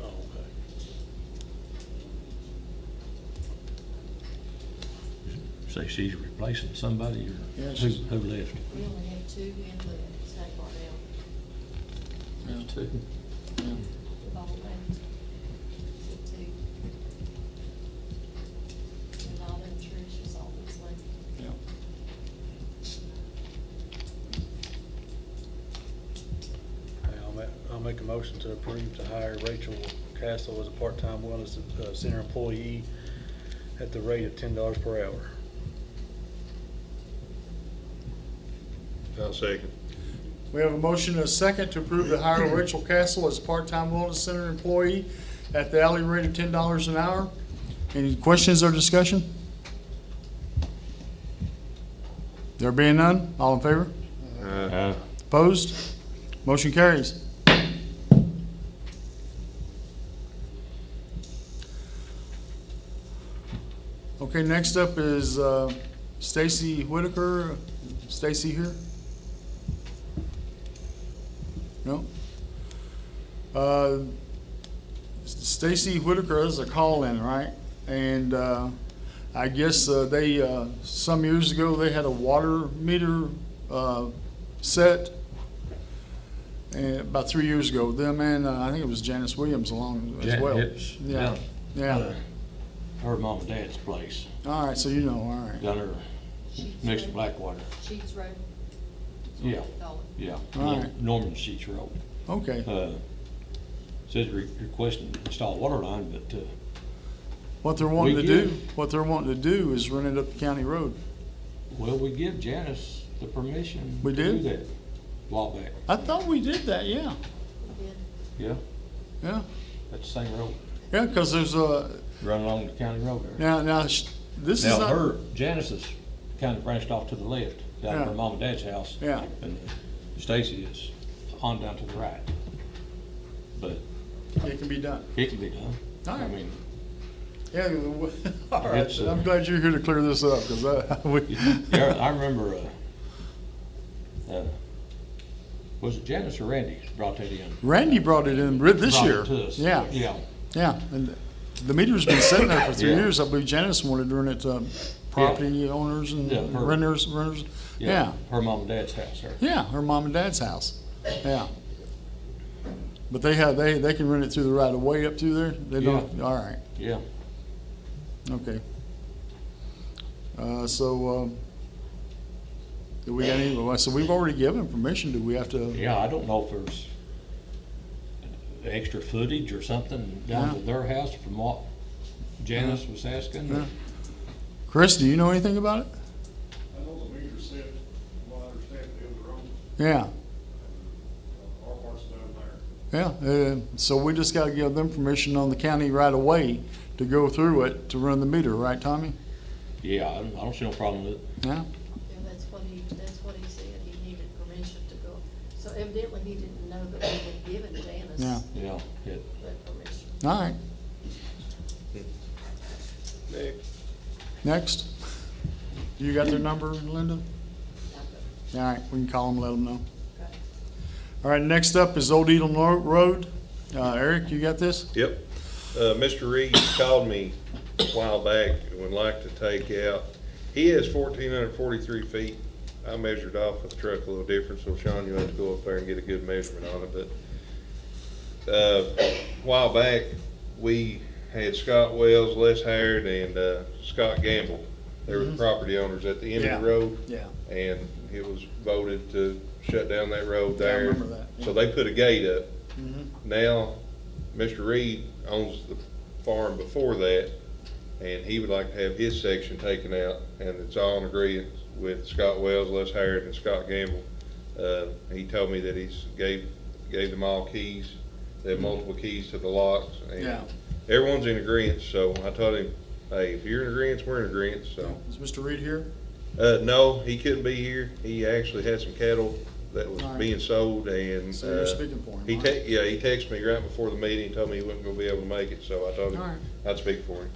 Oh, okay. Say she's replacing somebody, or Yeah, who she's- who left? We only had two in the state bar now. Yeah. Two. Yeah. We've all left. So two. And all them Trish's always left. Yeah. I'll make a motion to approve to hire Rachel Castle as a part-time wellness center employee at the rate of $10 per hour. I'll second. We have a motion and a second to approve the hire of Rachel Castle as part-time wellness center employee at the hourly rate of $10 an hour. Any questions or discussion? There being none, all in favor? Opposed? Motion carries. Okay, next up is Stacy Whitaker. Stacy here? No? Stacy Whitaker is a call-in, right? And I guess they, some years ago, they had a water meter set. And about 3 years ago, them and I think it was Janice Williams along as well. Yeah, yeah. Her mom and dad's place, All right, so you know, all right. down there She's next to Road. Blackwater. She's Road. Yeah. what they call it. Yeah. All right. Norman Sheets Road. Okay. Says requesting to install a water line, but, What they're wanting to we do, give- what they're wanting to do is run it up the county road. well, we give Janice the permission We to did? do that a while back. I thought we did that, yeah, We did. Yeah, yeah. that's the same road, Yeah, because there's run along the county road there. now, this is Now, not, Janice's kind of branched off to the left, down Yeah. to her mom and dad's house. Yeah. And Stacy is on down to the right. But it can be done. it can be done. All I right. mean, Yeah, all right, It's, I'm glad you're here to clear this up, because yeah, I remember, was it Janice or Randy brought that in? Randy brought it in this Brought it year. to us. Yeah, Yeah. yeah, and the meter's been sitting there for 3 Yeah. years. I believe Janice wanted to run it to property owners and Yeah, her- renters, yeah. Her mom and dad's house there. Yeah, her mom and dad's house, yeah. But they can run it through the right of way up through there? They don't, all right, Yeah. okay. Do we got any, so we've already given permission, do we have to? Yeah, I don't know if there's extra footage or something down to Yeah. their house from what Janice was asking. Yeah. Chris, do you know anything about it? I know the meter set, from what I understand, the other road, Yeah, our part's down there. yeah, so we just gotta give them permission on the county right of way to go through it to run the meter, right, Tommy? Yeah, I don't see no problem with it. Yeah, Yeah, that's what he said, he needed permission to go. So evidently he didn't know that we had given Janice yeah, Yeah, that permission. all right, Next. next. You got their number, Linda? All right, we can call them, let them know. Okay. All right, next up is Old Edom Road. Eric, you got this? Yep. Mr. Reed called me a while back and would like to take out, he has 1,443 feet. I measured off with the truck a little different, so Sean, you'll have to go up there and get a good measurement on it, but, a while back, we had Scott Wells, Les Howard, and, Scott Gamble. They were the property owners at the end of the road. Yeah. And it was voted to shut down that road Yeah, I there. remember that, yeah. So they put a gate up. Mhm. Now, Mr. Reed owns the farm before that, and he would like to have his section taken out, and it's all in agreement with Scott Wells, Les Howard, and Scott Gamble. He told me that he's gave them all keys. They have multiple keys to the locks, and Yeah. everyone's in agreement, so I told him, hey, if you're in agreement, we're in agreement, so. Is Mr. Reed here? No, he couldn't be here. He actually had some cattle that was All right. being sold, and So you're speaking for him, he all right. he texted me right before the meeting and told me he wasn't gonna be able to make it, so I told him All right. I'd speak for him.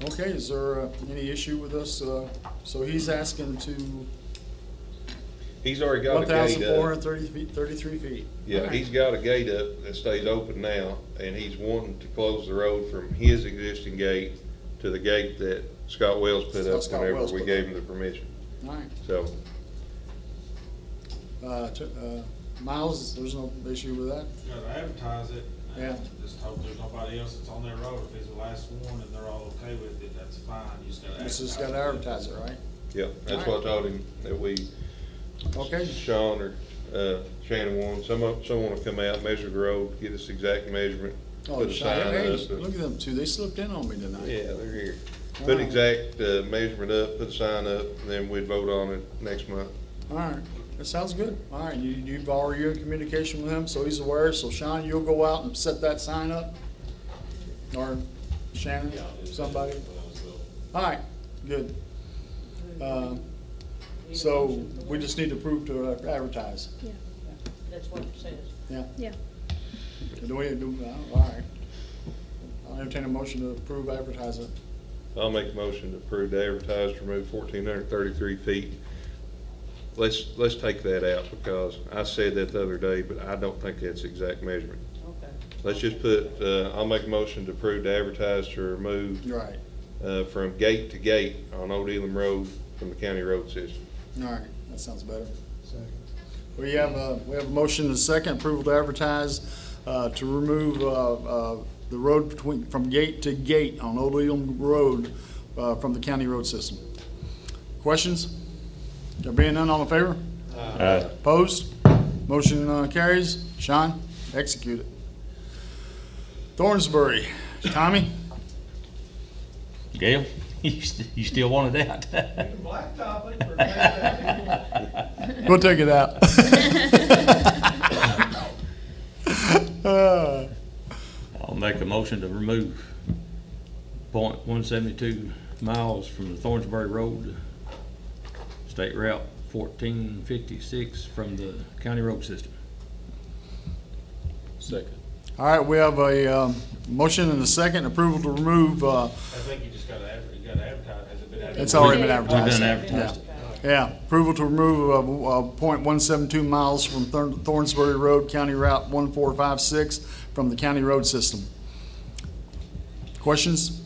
Okay, is there any issue with us? So he's asking to He's already got a gate up. 1,433 feet. Yeah, All right. he's got a gate up that stays open now, and he's wanting to close the road from his existing gate to the gate that Scott Wells put up Scott whenever Wells we put gave up. him the permission. All right. So, Miles, there's no issue with that? You gotta advertise it. Yeah. And just hope there's nobody else that's on that road. If he's the last one and they're all okay with it, that's fine. You just gotta It's advertise. just gotta advertise it, right? yeah, that's what I told him, that we, Okay. Sean or Shannon wanted, someone will come out, measure the road, get us exact measurement, Oh, put a sign hey, up. look at them two, they slipped in on me tonight. Yeah, they're here. All Put right. exact measurement up, put a sign up, and then we'd vote on it next month. All right, that sounds good. All right, you've already in communication with him, so he's aware. So Sean, you'll go out and set that sign up? Or Shannon, somebody? All right, good. So we just need to prove to advertise. Yeah. That's what it says. Yeah. Yeah. Do we, all right. I'll entertain a motion to approve advertising. I'll make a motion to approve the advertised to remove 1,433 feet. Let's take that out, because I said that the other day, but I don't think that's exact measurement. Okay. Let's just put, I'll make a motion to approve the advertised to remove Right. from gate to gate on Old Elam Road from the county road system. All right, that sounds better. We have a motion and a second, approval to advertise, to remove, the road from gate to gate on Old Elam Road, from the county road system. Questions? There being none, all in favor? Opposed? Motion carries. Sean, execute it. Thornsbury, Tommy? Gail, you still want it out? You can blacktop it or take that. We'll take it out. I'll make a motion to remove .172 miles from the Thornsbury Road, State Route 1456 from the county road system. Second. All right, we have a motion and a second, approval to remove, I think you just gotta advertise, has it been advertised? it's already been We've advertised. done advertised. Yeah, approval to remove .172 miles from Thornsbury Road, County Route 1456 from the county road system. Questions?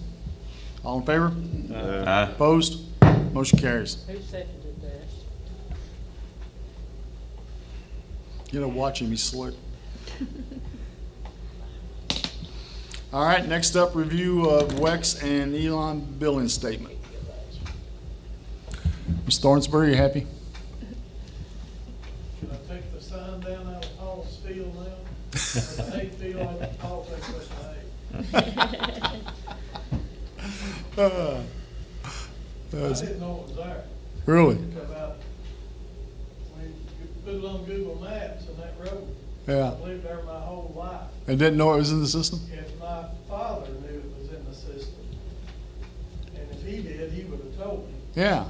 All in favor? Aye. Opposed? Motion carries. Who seconded that? You know, watching me slick. All right, next up, review of WEX and Elon billing statement. Ms. Thornsbury, you happy? Should I take the sign down out of Paul's field now? Or the hay field, I think Paul thinks that's the hay. I didn't know it was there. Really? Come out, when you put it on Google Maps and that road. Yeah. I've lived there my whole life. And didn't know it was in the system? If my father knew it was in the system, and if he did, he would have told me. Yeah.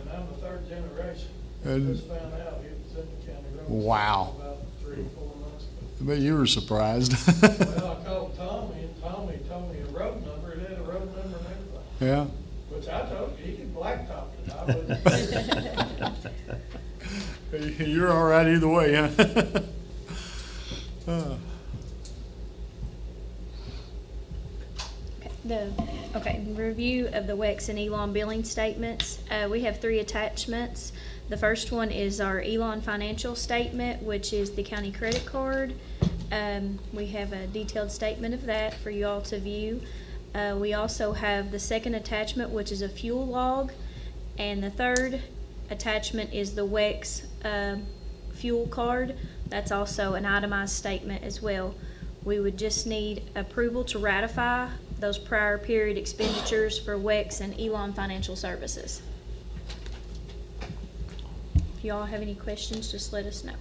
And I'm the third generation. And- Just found out it was in the county road. Wow. About 3 or 4 months ago. I bet you were surprised. Well, I called Tommy, and Tommy told me a road number, it had a road number and everything. Yeah. Which I told you, he could blacktop it, I wouldn't. You're all right either way, huh? Review of the WEX and Elon billing statements. We have 3 attachments. The first one is our Elon financial statement, which is the county credit card. We have a detailed statement of that for you all to view. We also have the second attachment, which is a fuel log, and the third attachment is the WEX fuel card. That's also an itemized statement as well. We would just need approval to ratify those prior period expenditures for WEX and Elon Financial Services. If you all have any questions, just let us know.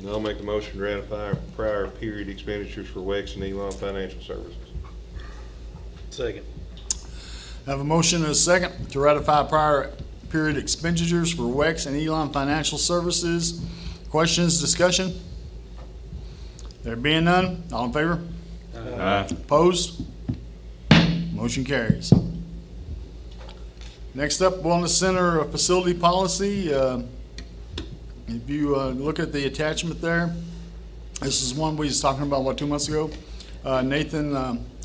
I'll make a motion to ratify prior period expenditures for WEX and Elon Financial Services. Second. Have a motion and a second to ratify prior period expenditures for WEX and Elon Financial Services. Questions, discussion? There being none, all in favor? Aye. Opposed? Motion carries. Next up, Wellness Center facility policy. If you look at the attachment there, this is one we was talking about, 2 months ago? Nathan,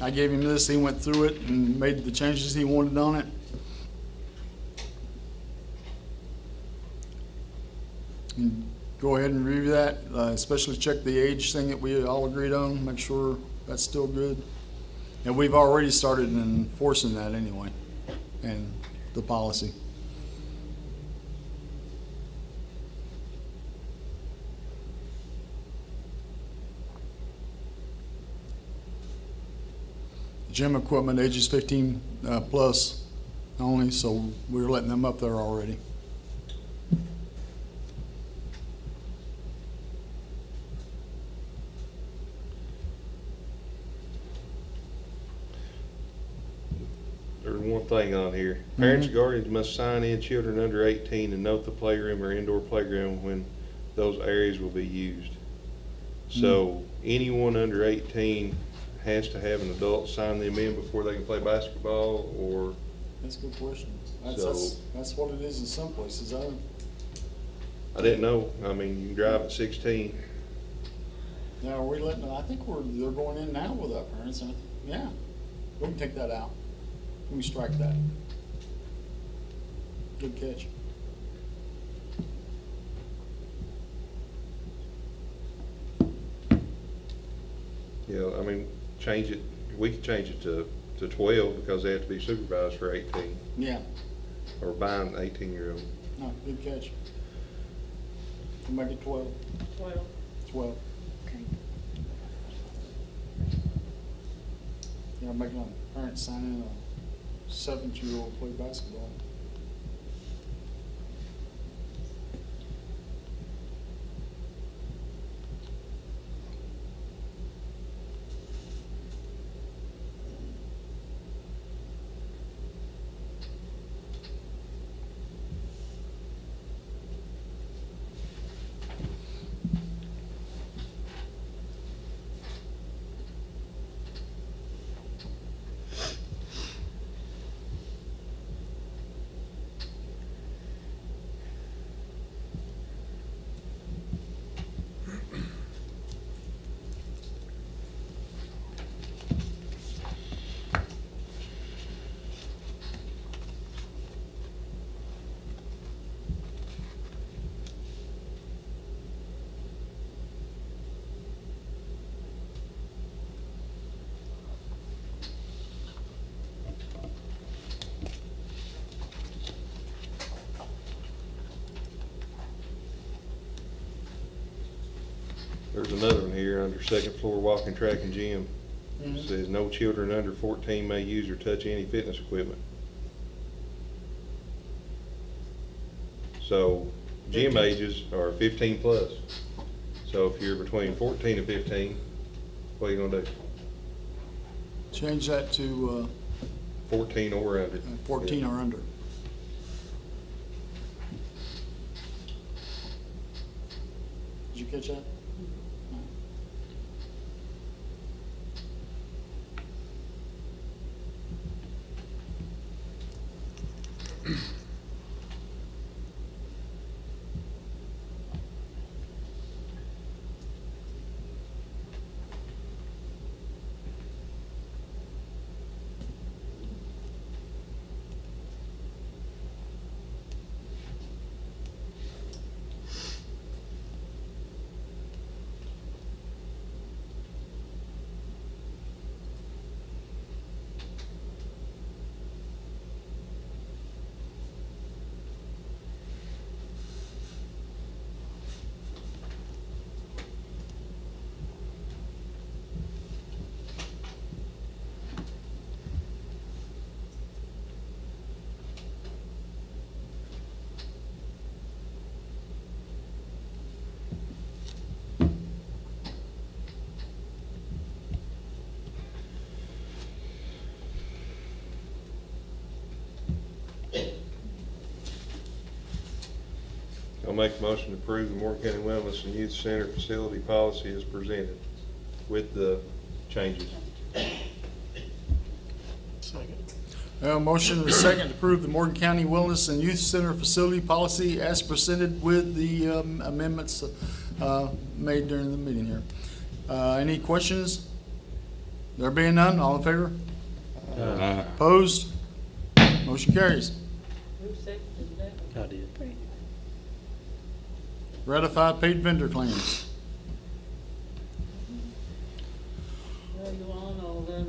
I gave him this, he went through it and made the changes he wanted on it. And go ahead and review that, especially check the age thing that we all agreed on, make sure that's still good. And we've already started enforcing that anyway, and the policy. Gym equipment ages 15 plus only, so we're letting them up there already. There's one thing on here. Parents and guardians must sign in children under 18 and note the playroom or indoor playground when those areas will be used. So anyone under 18 has to have an adult sign them in before they can play basketball, or? That's a good question. So- That's what it is in some places. I didn't know. I mean, you can drive at 16. Now, are we letting, I think they're going in now with our parents, and yeah, we can take that out. We can strike that. Good catch. Yeah, I mean, change it, we could change it to 12 because they have to be supervised for 18, Yeah, or by an 18-year-old. No, good catch. We'll make it 12. 12. Okay. Yeah, I'm making a parent sign in a 7-year-old play basketball. There's another one here under second floor walking track and gym. It says no children under 14 may use or touch any fitness equipment. So gym ages are 15 plus. So if you're between 14 and 15, what are you gonna do? Change that to 14 or under. 14 or under. Did you catch that? I'll make a motion to approve the Morgan County Wellness and Youth Center facility policy as presented with the changes. Second. Motion and a second to approve the Morgan County Wellness and Youth Center facility policy as presented with the amendments made during the meeting here. Any questions? There being none, all in favor? Opposed? Motion carries. Who seconded that? I did. Ratify paid vendor claims. Well, you all know that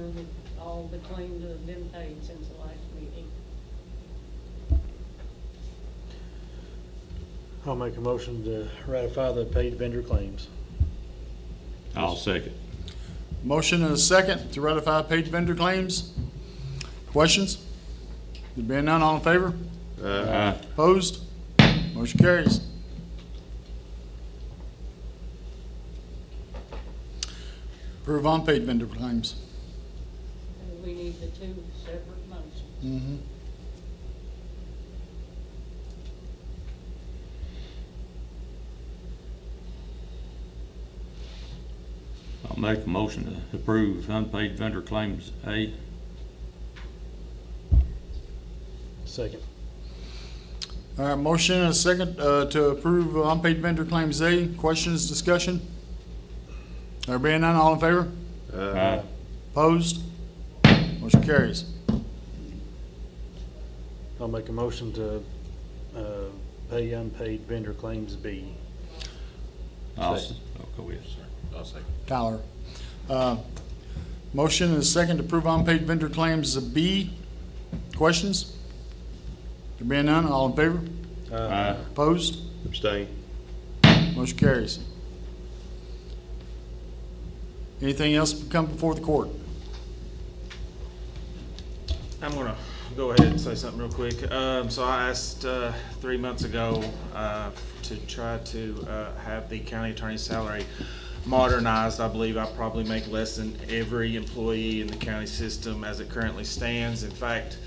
all the claims that have been paid since the last meeting. I'll make a motion to ratify the paid vendor claims. I'll second. Motion and a second to ratify paid vendor claims. Questions? There being none, all in favor? Opposed? Motion carries. Approve unpaid vendor claims. And we need the two separate motions. Mm-hmm. I'll make a motion to approve unpaid vendor claims A. Second. All right, motion and a second to approve unpaid vendor claims A. Questions, discussion? There being none, all in favor? Opposed? Motion carries. I'll make a motion to pay unpaid vendor claims B. Go ahead, sir. I'll second. Tyler. Motion and a second to approve unpaid vendor claims B. Questions? There being none, all in favor? Aye. Opposed? Abstain. Motion carries. Anything else come before the court? I'm gonna go ahead and say something real quick. So I asked 3 months ago to try to have the county attorney's salary modernized. I believe I probably make less than every employee in the county system as it currently stands. In fact,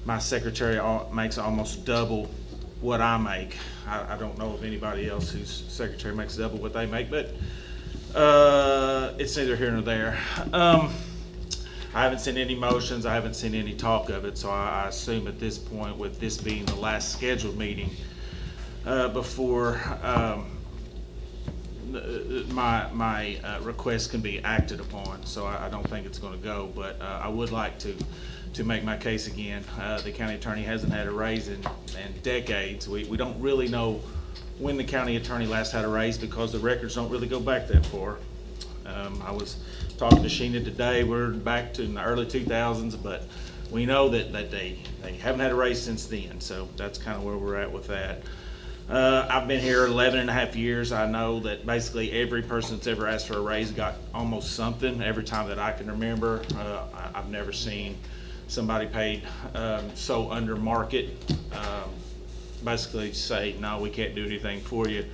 my secretary makes almost double what I make. I don't know of anybody else whose secretary makes double what they make, but it's neither here nor there. I haven't seen any motions, I haven't seen any talk of it, so I assume at this point, with this being the last scheduled meeting before my request can be acted upon, so I don't think it's gonna go, but I would like to make my case again. The county attorney hasn't had a raise in decades. We don't really know when the county attorney last had a raise because the records don't really go back that far. I was talking to Sheena today, we're back to in the early 2000s, but we know that they haven't had a raise since then, so that's kind of where we're at with that. I've been here 11 and a half years. I know that basically every person that's ever asked for a raise got almost something every time that I can remember. I've never seen somebody paid so under market, basically say, no, we can't do anything for you.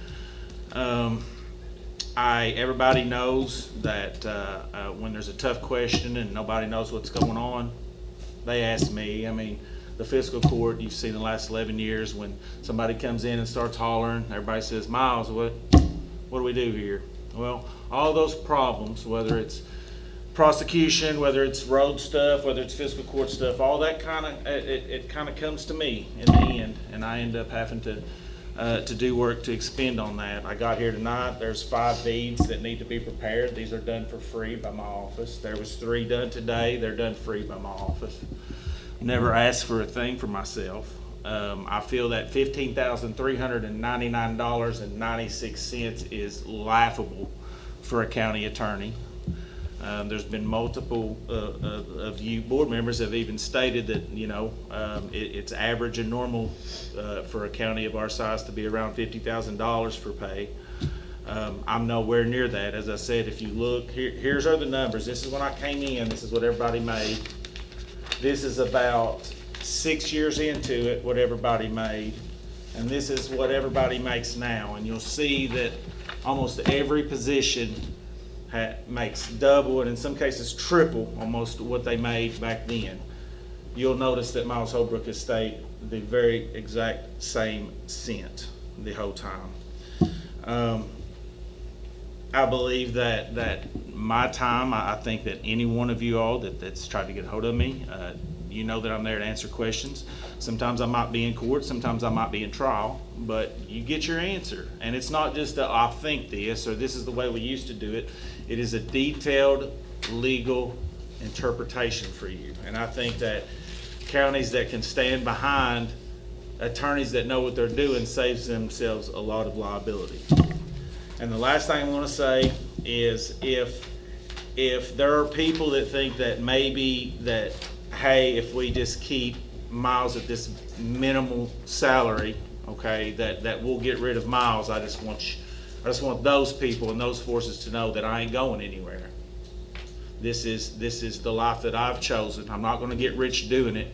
Everybody knows that when there's a tough question and nobody knows what's going on, they ask me. I mean, the fiscal court, you've seen the last 11 years, when somebody comes in and starts hollering, everybody says, Miles, what do we do here? Well, all those problems, whether it's prosecution, whether it's road stuff, whether it's fiscal court stuff, all that kind of, it kind of comes to me in the end, and I end up having to do work to expend on that. I got here tonight, there's 5 deeds that need to be prepared. These are done for free by my office. There was 3 done today, they're done free by my office. Never asked for a thing for myself. I feel that $15,399.96 is laughable for a county attorney. There's been multiple of you board members have even stated that, you know, it's average and normal for a county of our size to be around $50,000 for pay. I'm nowhere near that. As I said, if you look, here's are the numbers. This is when I came in. This is what everybody made. This is about 6 years into it, what everybody made. And this is what everybody makes now. And you'll see that almost every position makes double, and in some cases triple, almost what they made back then. You'll notice that Miles Holbrook has stayed the very exact same cent the whole time. I believe that my time, I think that any one of you all that's tried to get a hold of me, you know that I'm there to answer questions. Sometimes I might be in court, sometimes I might be in trial, but you get your answer. And it's not just a, I think this, or this is the way we used to do it. It is a detailed legal interpretation for you. And I think that counties that can stand behind attorneys that know what they're doing saves themselves a lot of liability. And the last thing I want to say is if there are people that think that maybe that, hey, if we just keep Miles at this minimal salary, okay, that we'll get rid of Miles, I just want those people and those forces to know that I ain't going anywhere. This is the life that I've chosen. I'm not going to get rich doing it,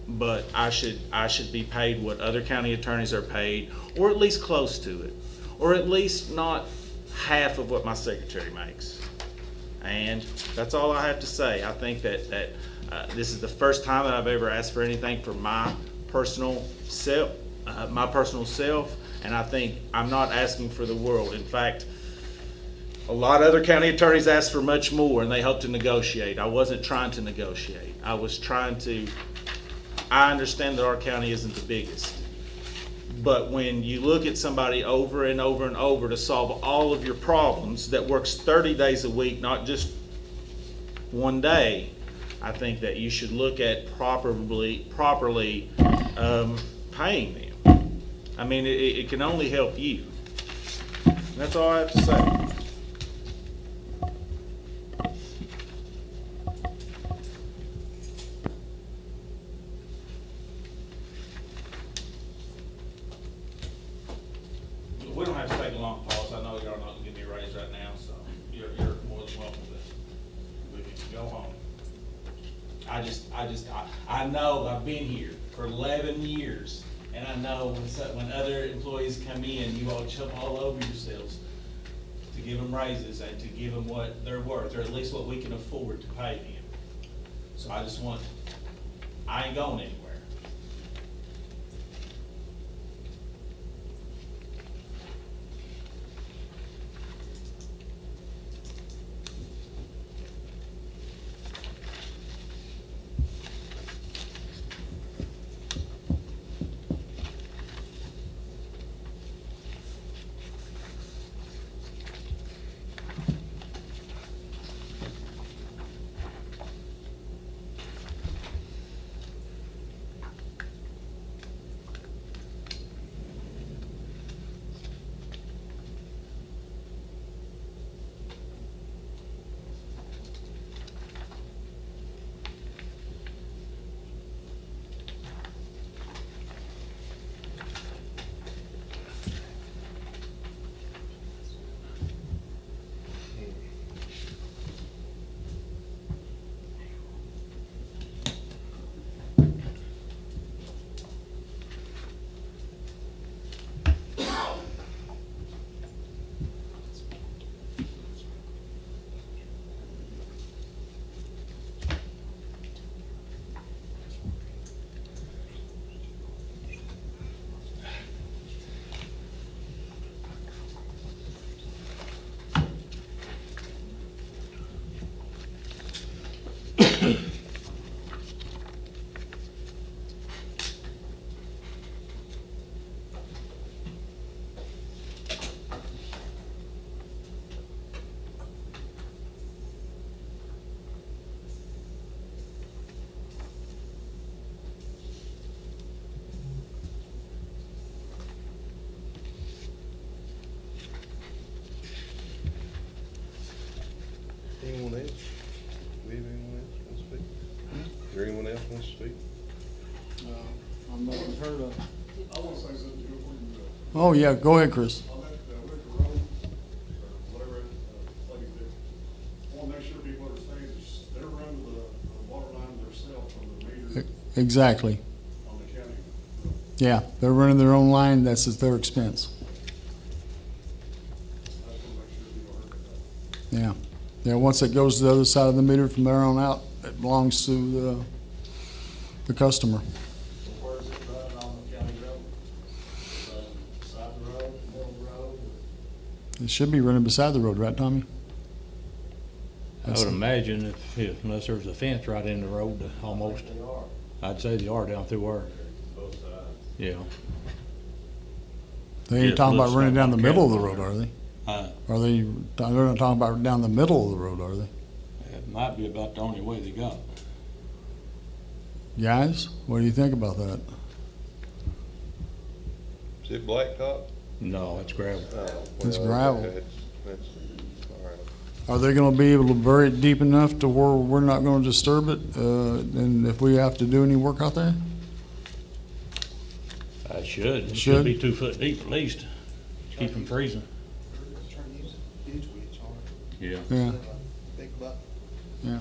but I should be paid what other county attorneys are paid, or at least close to it, or at least not half of what my secretary makes. And that's all I have to say. I think that this is the first time that I've ever asked for anything for my personal self, and I think I'm not asking for the world. In fact, a lot of other county attorneys ask for much more, and they hope to negotiate. I wasn't trying to negotiate. I understand that our county isn't the biggest. But when you look at somebody over and over and over to solve all of your problems that works 30 days a week, not just one day, I think that you should look at properly paying them. I mean, it can only help you. That's all I have to say. I know, I've been here for 11 years, and I know when other employees come in, you all jump all over yourselves to give them raises and to give them what they're worth, or at least what we can afford to pay them. So I ain't going anywhere. Anyone else? We have anyone else want to speak? Is there anyone else want to speak? I'm not heard of. I want to say something to you before you go. Oh, yeah, go ahead, Chris. On that Wicker Road, or whatever, lady there, I want to make sure people understand, is they're running the water line themselves from the meter Exactly. on the county road. Yeah, they're running their own line, that's at their expense. I just want to make sure people heard that. Yeah. Yeah, once it goes to the other side of the meter from there on out, it belongs to the customer. Where is it running on the county road? Side the road, middle road? It should be running beside the road, right, Tommy? I would imagine if unless there's a fence right in the road, almost, I'd say they are down through where. Both sides. Yeah. They Yeah, ain't it talking about looks running like down the my middle of the cabin. road, are they? Uh, Are they, they're not talking about down the middle of the road, are they? It might be about the only way they got. Guys, what do you think about that? Is it blacktop? No, it's gravel. Oh, It's well, gravel. okay, that's, all right. Are they gonna be able to bury it deep enough to where we're not gonna disturb it, and if we have to do any work out there? It should. It Should. should be 2 foot deep at least. Keep them freezing. Yeah. Yeah, Think about. yeah.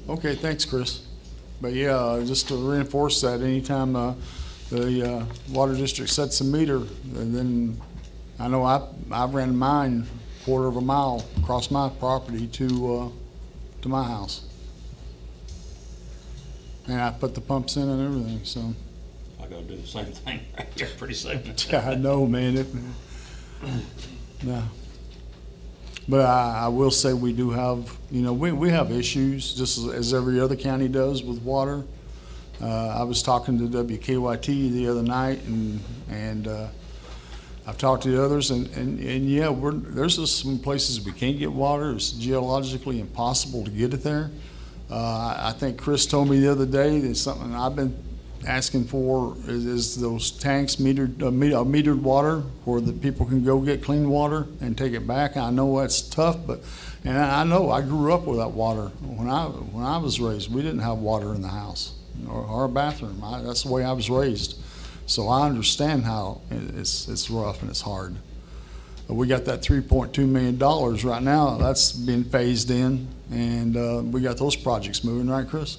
Okay, thanks, Chris. But yeah, just to reinforce that, anytime the water district sets a meter, and then, I know I ran mine 1/4 mile across my property to my house. And I put the pumps in and everything, so. I gotta do the same thing right there pretty soon. Yeah, I know, man. No. But I will say we do have, we have issues, just as every other county does with water. I was talking to WKYT the other night, and I've talked to the others, and yeah, there's just some places we can't get water. It's geologically impossible to get it there. I think Chris told me the other day that something I've been asking for is those tanks metered water where the people can go get clean water and take it back. I know that's tough, and I know I grew up without water. When I was raised, we didn't have water in the house or a bathroom. That's the way I was raised. So I understand how it's rough and it's hard. We got that $3.2 million right now, that's being phased in, and we got those projects moving, right, Chris?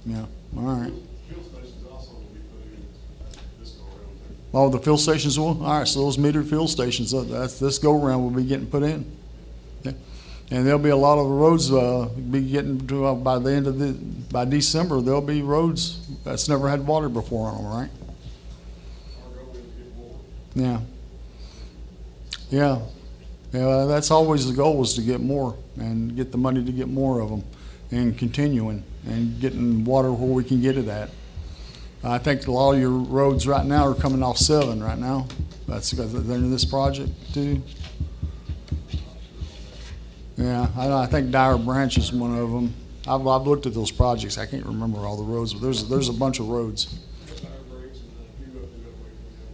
Yeah, all right. Fuel stations also will be put in this go around too. Oh, the fuel stations will, all right, so those metered fuel stations, that's, this go-around will be getting put in. Okay. And there'll be a lot of roads, be getting to, by the end of by December, there'll be roads that's never had water before on them, right? Our goal is to get more. Yeah. Yeah. Yeah, that's always the goal, is to get more and get the money to get more of them and continuing and getting water where we can get it at. I think a lot of your roads right now are coming off 7 right now. That's because they're in this project too. Yeah, I think Dyer Branch is one of them. I've looked at those projects. I can't remember all the roads, but there's a bunch of roads.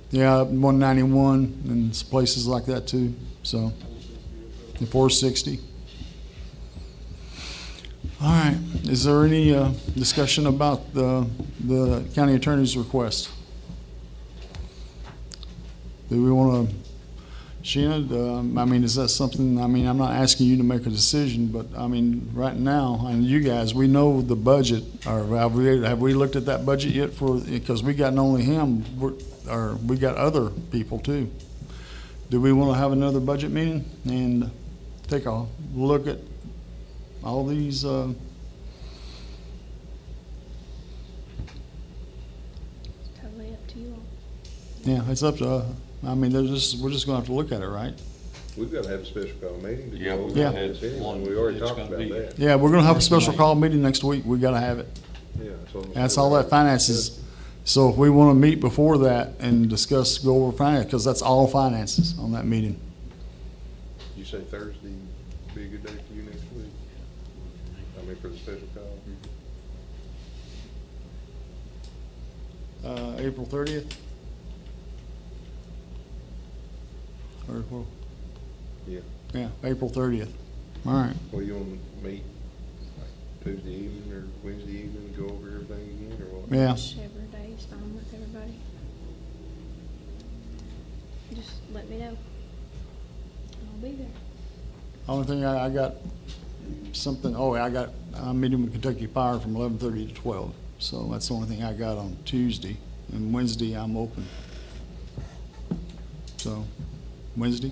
Yeah, 191 and places like that too. So, the 460. All right. Is there any discussion about the county attorney's request? Do we want to, Sheena? I mean, is that something? I mean, I'm not asking you to make a decision, but I mean, right now, and you guys, we know the budget. Or have we looked at that budget yet? Because we got not only him, we got other people too. Do we want to have another budget meeting and take a look at all these? Totally up to you all. Yeah, it's up to. I mean, we're just going to have to look at it, right? We've got to have a special call meeting to Yeah, go we over Yeah. this anyway. one We already that's talked gonna about be- that. Yeah, we're going to have a special call meeting next week. We got to have it. Yeah, so That's all that finances. So if we want to meet before that and discuss, go over finance, because that's all finances on that meeting. You say Thursday be a good day for you next week? I mean, for the special call? April 30th? Or, well, Yeah. yeah, April 30th. All right. Well, you want to meet like Tuesday evening or Wednesday evening and go over everything again, or what? Yeah. Whichever day is fine with everybody. Just let me know. I'll be there. Only thing I got something, I'm meeting with Kentucky Power from 11:30 to 12. So that's the only thing I got on Tuesday. And Wednesday, I'm open. So, Wednesday,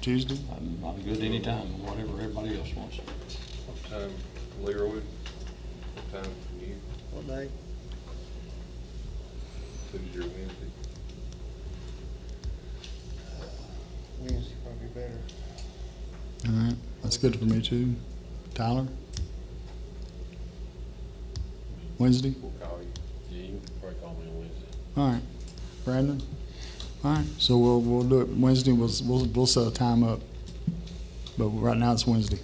Tuesday? I'm good anytime, whatever everybody else wants. What time, Leroy? What time for you? What day? Tuesday or Wednesday? Wednesday probably better. All right, that's good for me too. Tyler? Wednesday? We'll call you. Yeah, you can probably call me on Wednesday. All right. Brandon? All right, so we'll do it Wednesday. We'll set a time up. But right now it's Wednesday.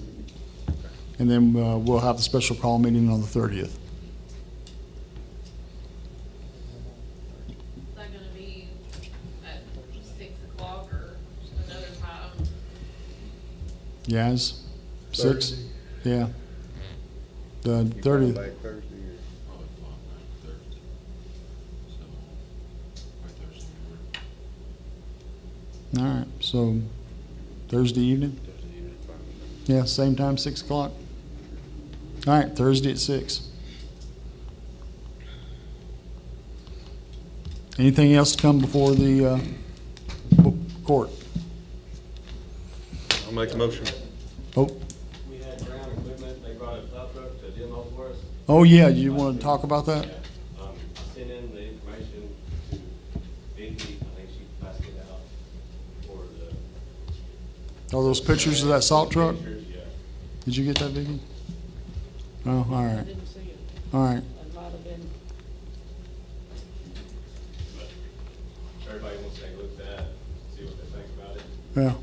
And then we'll have the special call meeting on the 30th. Is that gonna be at 6 o'clock or another time? Yes? 6? Thursday? Yeah. The You come 30th. back Thursday Probably fly back Thursday. So, by Thursday morning. All right, so Thursday evening? Thursday evening. Yeah, same time, 6 o'clock? All right, Thursday at 6. Anything else to come before the court? I'll make a motion. Oh, We had ground equipment, they brought a plow truck to demo for us. oh yeah, you want to talk about that? I sent in the information to Vicky, I think she passed it out for the. Are those pictures of that salt truck? Pictures, yeah. Did you get that, Vicki? Oh, all I right, didn't see it. all right. It might have been. But everybody wants to take a look at that, see what they think about it. Yeah.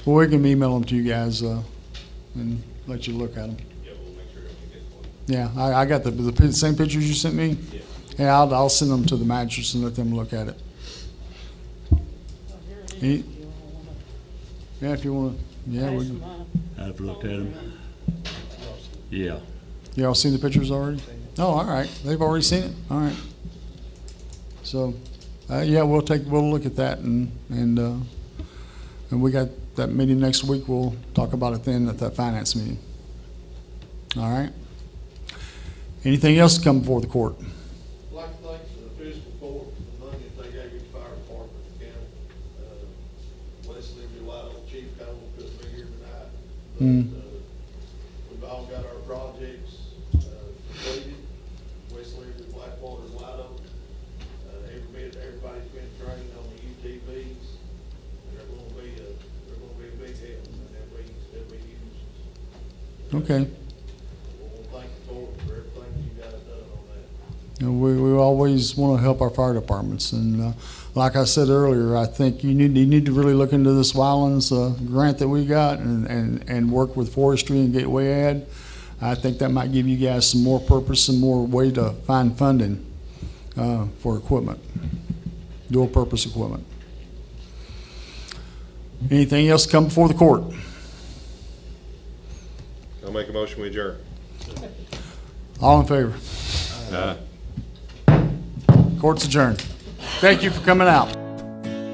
Well, we can email them to you guys and let you look at them. Yeah, we'll make sure everyone gets one. Yeah, I got the same pictures you sent me? Yeah. Yeah, I'll send them to the magistrates and let them look at it. Any- Yeah, if you want to, yeah. we can- I've looked at them. Yeah. Y'all seen the pictures already? Oh, all right, they've already seen it, all right. So, yeah, we'll look at that and And we got that meeting next week. We'll talk about it then at that finance meeting. All right? Anything else to come before the court? I'd like to thank the fiscal court for the money that they gave each fire department in the county. Wesley, Reliable, Chief Cole couldn't be here tonight. Mm. But, we've all got our projects, completed. Wesley, Blackwater, Lido. Everybody's been trained on the UTVs. And they're gonna be a big help that we use. Okay. We'll thank the court for everything you guys done on that. You know, we always want to help our fire departments, and like I said earlier, I think you need to really look into this Wildlands grant that we got, and work with forestry and Gateway Ed. I think that might give you guys some more purpose and more way to find funding for equipment, dual purpose equipment. Anything else come before the court? I'll make a motion, we adjourn. All in favor? Court's adjourned. Thank you for coming out.